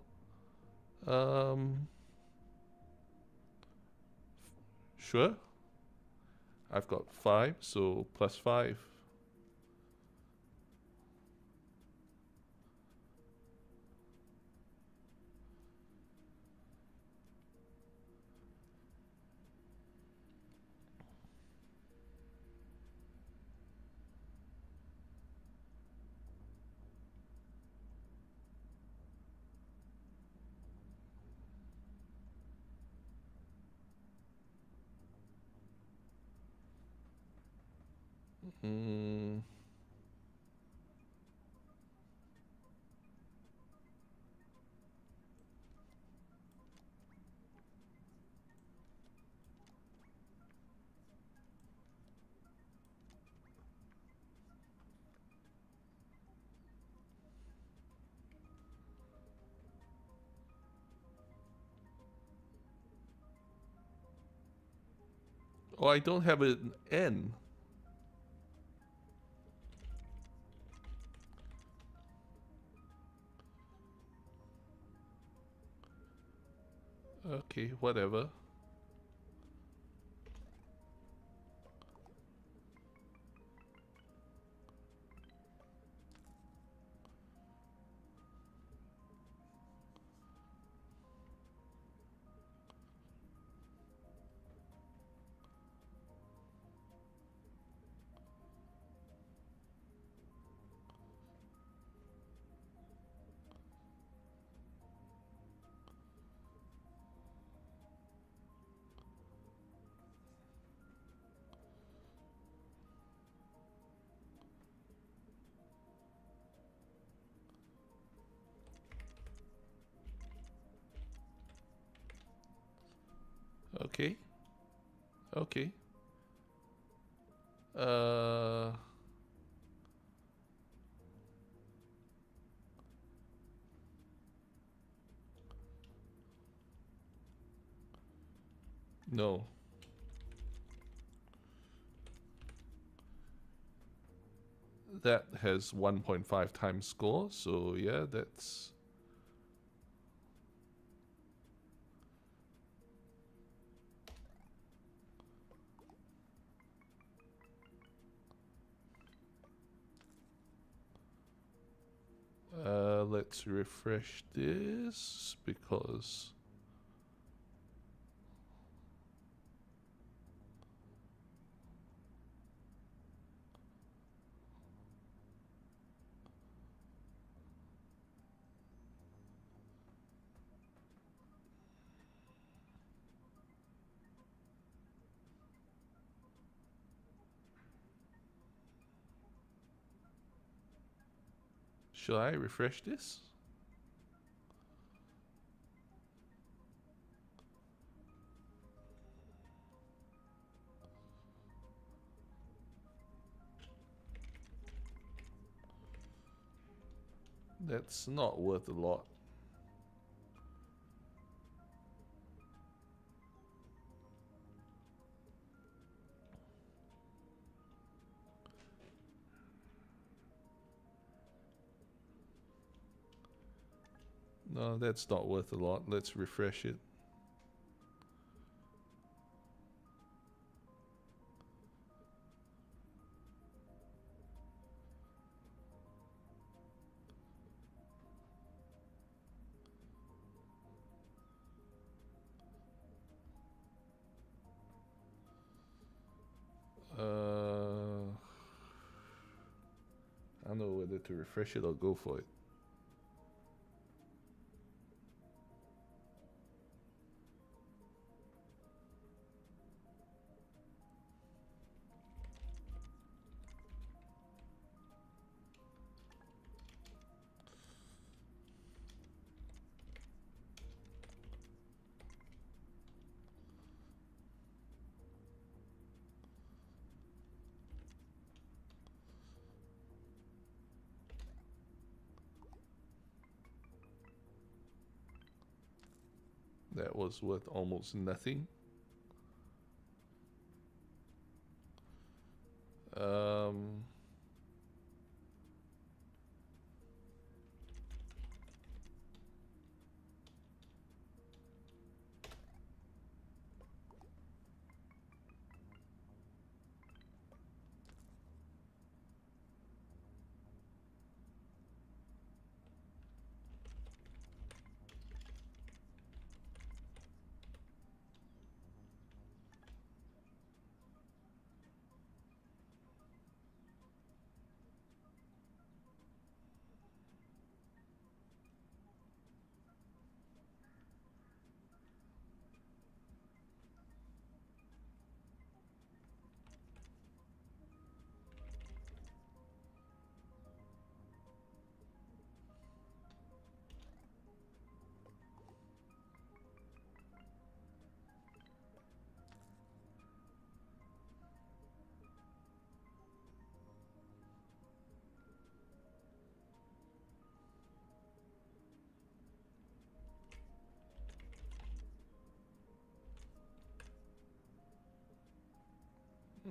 Sure. I've got 5, so plus 5. Oh, I don't have an N. Okay, whatever. Okay. Okay. No. That has 1.5 times score, so yeah, that's... let's refresh this, because... Should I refresh this? That's not worth a lot. No, that's not worth a lot. Let's refresh it. I don't know whether to refresh it or go for it. That was worth almost nothing. Um,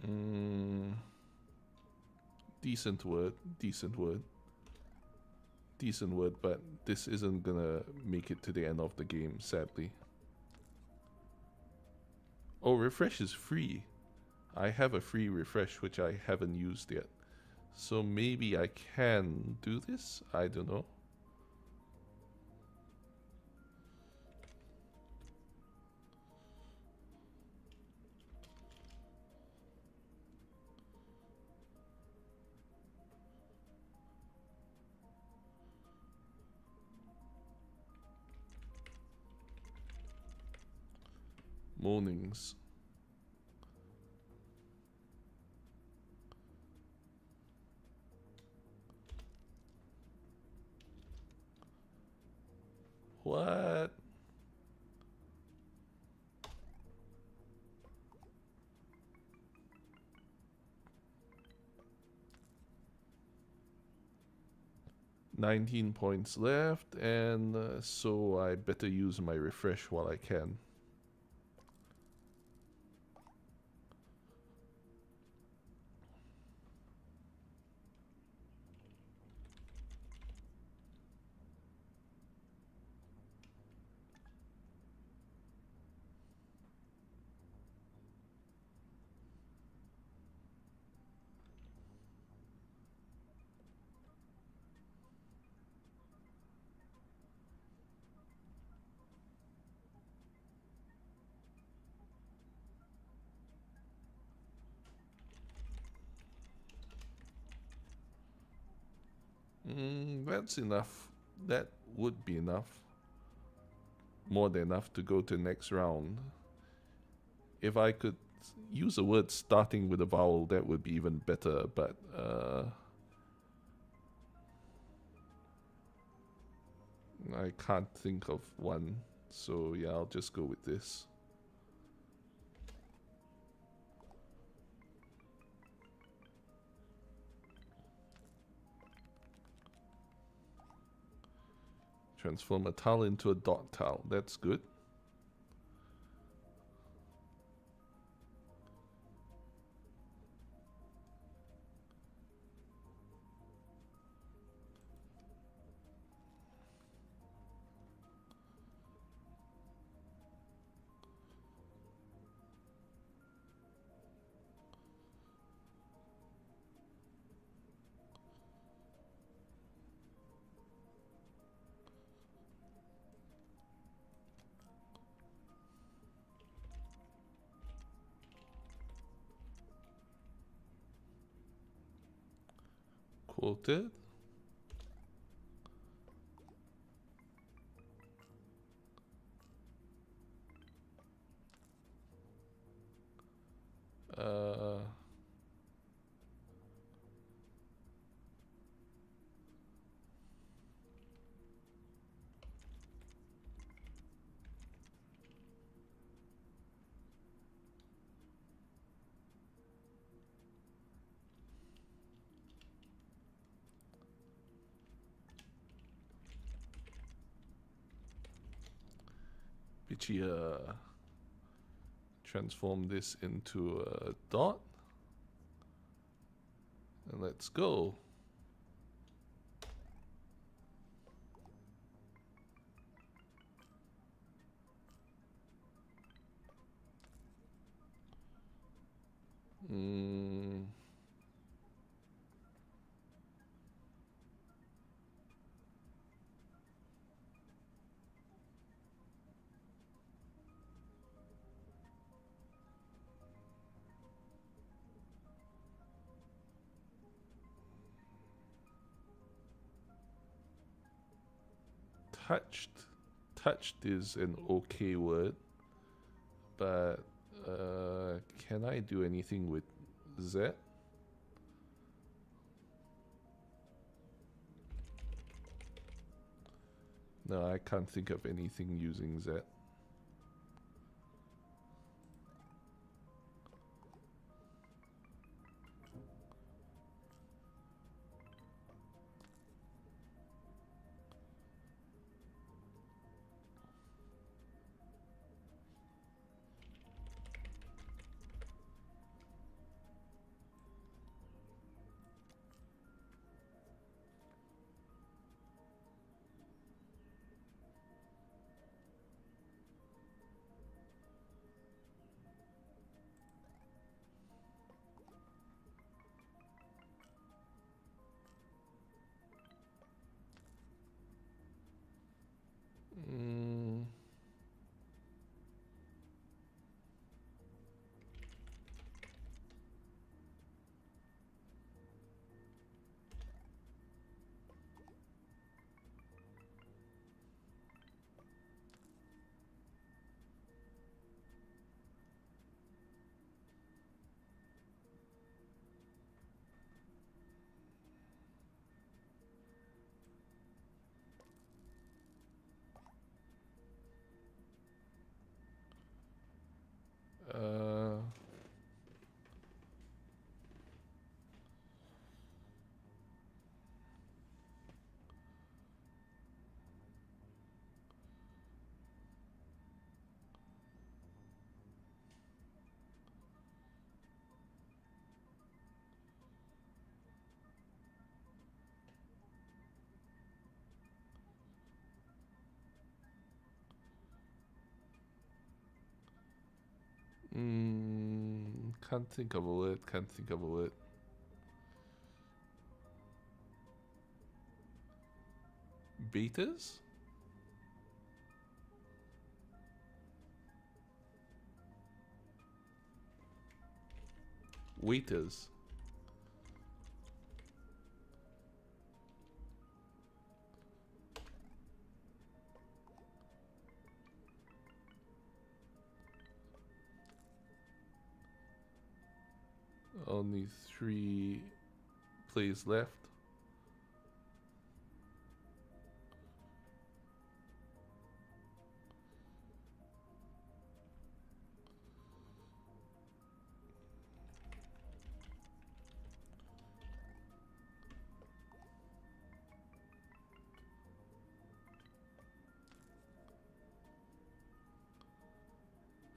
嗯 decent word, decent word, decent word, but this isn't gonna make it to the end of the game, sadly. Oh, refresh is free. I have a free refresh which I haven't used yet. So maybe I can do this? I don't know. Mornings. What? £19 left, and so I better use my refresh while I can. That's enough. That would be enough. More than enough to go to the next round. If I could use a word starting with a vowel, that would be even better, but I can't think of one. So yeah, I'll just go with this. Transform a tile into a dot tile. That's good. Quoted. Bitchy, transform this into a dot. And let's go. Touched. Touched is an okay word, but can I do anything with Z? No, I can't think of anything using Z. Can't think of a word, can't think of a word. Betas? Waiters. Only 3 plays left.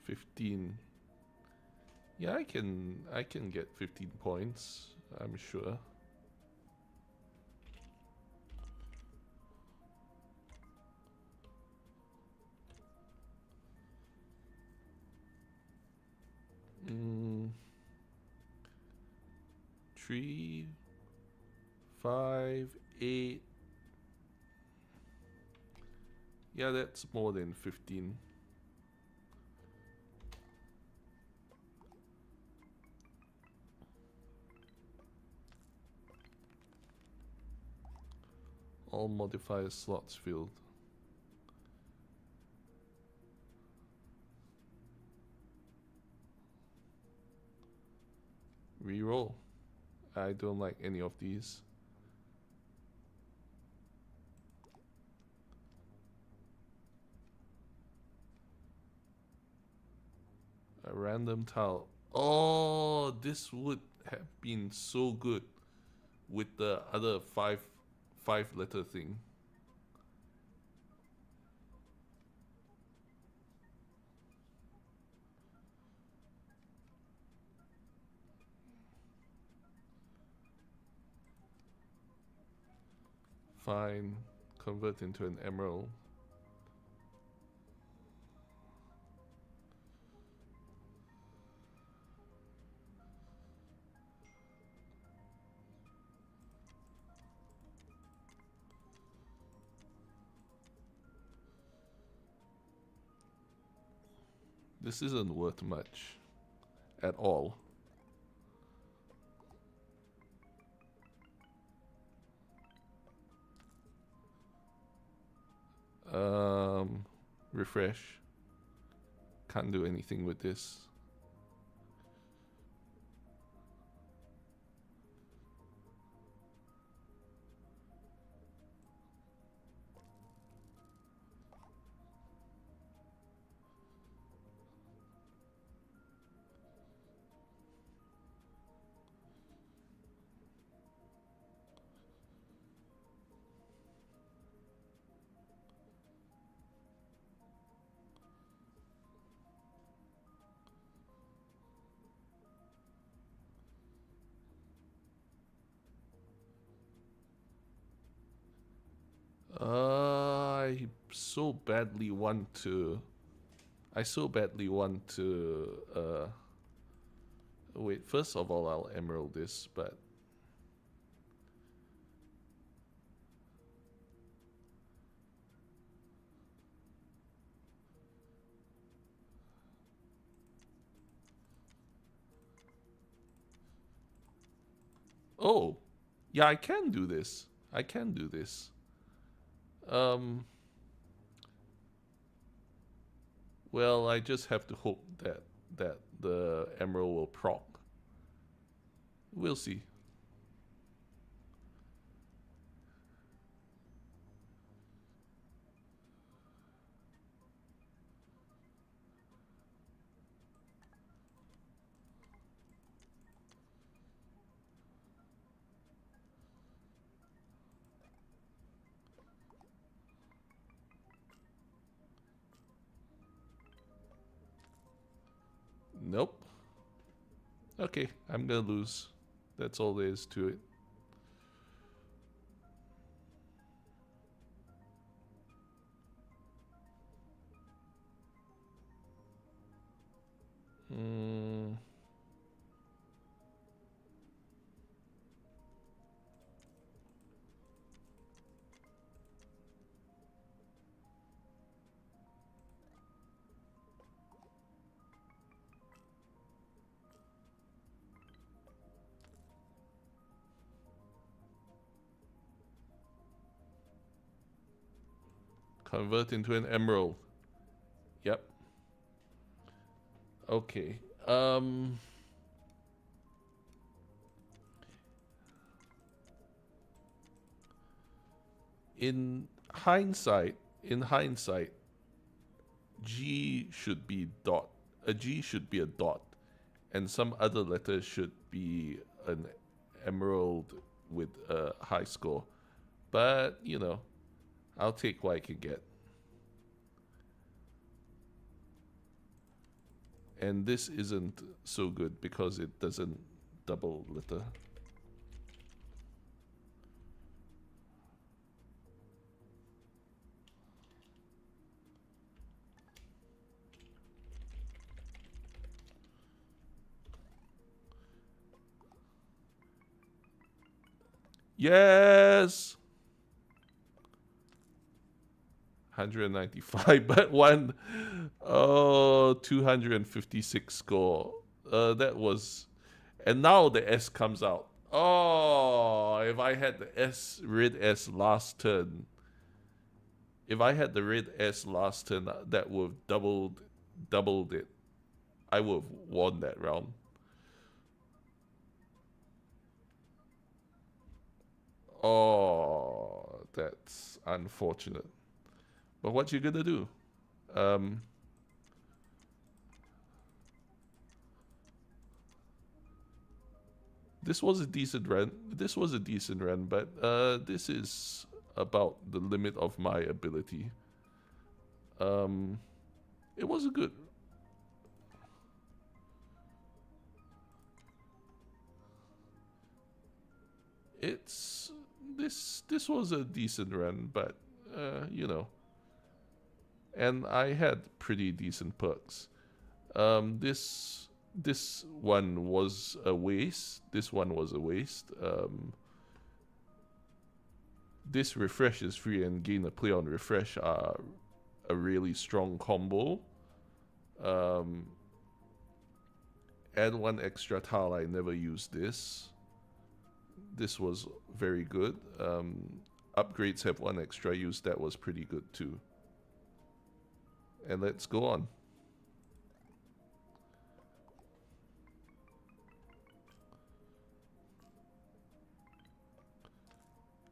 15. Yeah, I can get 15 points, I'm sure. Mm, 3, 5, 8. Yeah, that's more than 15. All modifier slots filled. Reroll. I don't like any of these. A random tile. Oh, this would have been so good with the other five letter thing. Fine. Convert into an emerald. This isn't worth much at all. Refresh. Can't do anything with this. I so badly want to. I so badly want to. Wait. First of all, I'll emerald this, but oh, yeah, I can do this. I can do this. Well, I just have to hope that the emerald will proc. We'll see. Nope. Okay, I'm gonna lose. That's all there is to it. Hmm. Convert into an emerald. Yep. Okay. In hindsight, G should be dot. A G should be a dot, and some other letter should be an emerald with a high score. But you know, I'll take what I can get. And this isn't so good because it doesn't double litter. Yes! 195, but one, oh, 256 score. That was, and now the S comes out. Oh, if I had the red S last turn, if I had the red S last turn, that would have doubled it. I would have won that round. Oh, that's unfortunate. But what you gonna do? This was a decent run. This was a decent run, but this is about the limit of my ability. It was a good. It's this was a decent run, but you know, and I had pretty decent perks. This one was a waste. This one was a waste. This refresh is free and gain a play on refresh are a really strong combo. Add one extra tile. I never used this. This was very good. Upgrades have one extra use. That was pretty good too. And let's go on.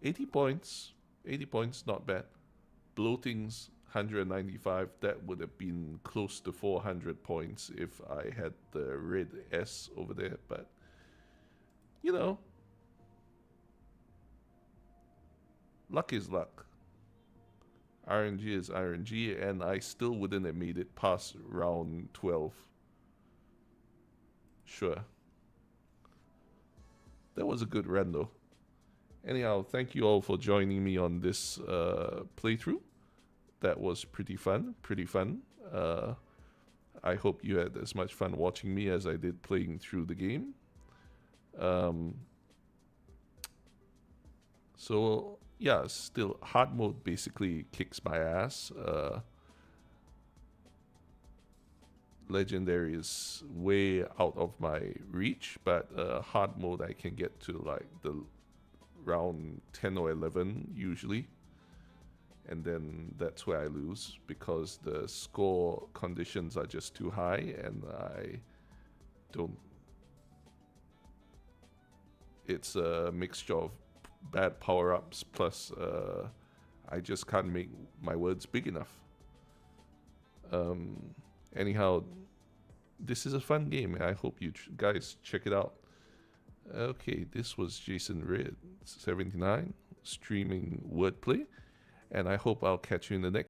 $80 points. 80 points, not bad. Bloating's 195. That would have been close to 400 points if I had the red S over there. But, you know, luck is luck. RNG is RNG, and I still wouldn't have made it past round 12. Sure. That was a good run, though. Anyhow, thank you all for joining me on this playthrough. That was pretty fun, I hope you had as much fun watching me as I did playing through the game. So, yeah, still, hard mode basically kicks my ass. Legendary is way out of my reach, but hard mode I can get to like the round 10 or 11 usually, and then that's where I lose because the score conditions are just too high and I don't. It's a mixture of bad power-ups plus I just can't make my words big enough. Anyhow, this is a fun game. I hope you guys check it out. Okay, this was Jason Red 79 streaming wordplay, and I hope I'll catch you in the next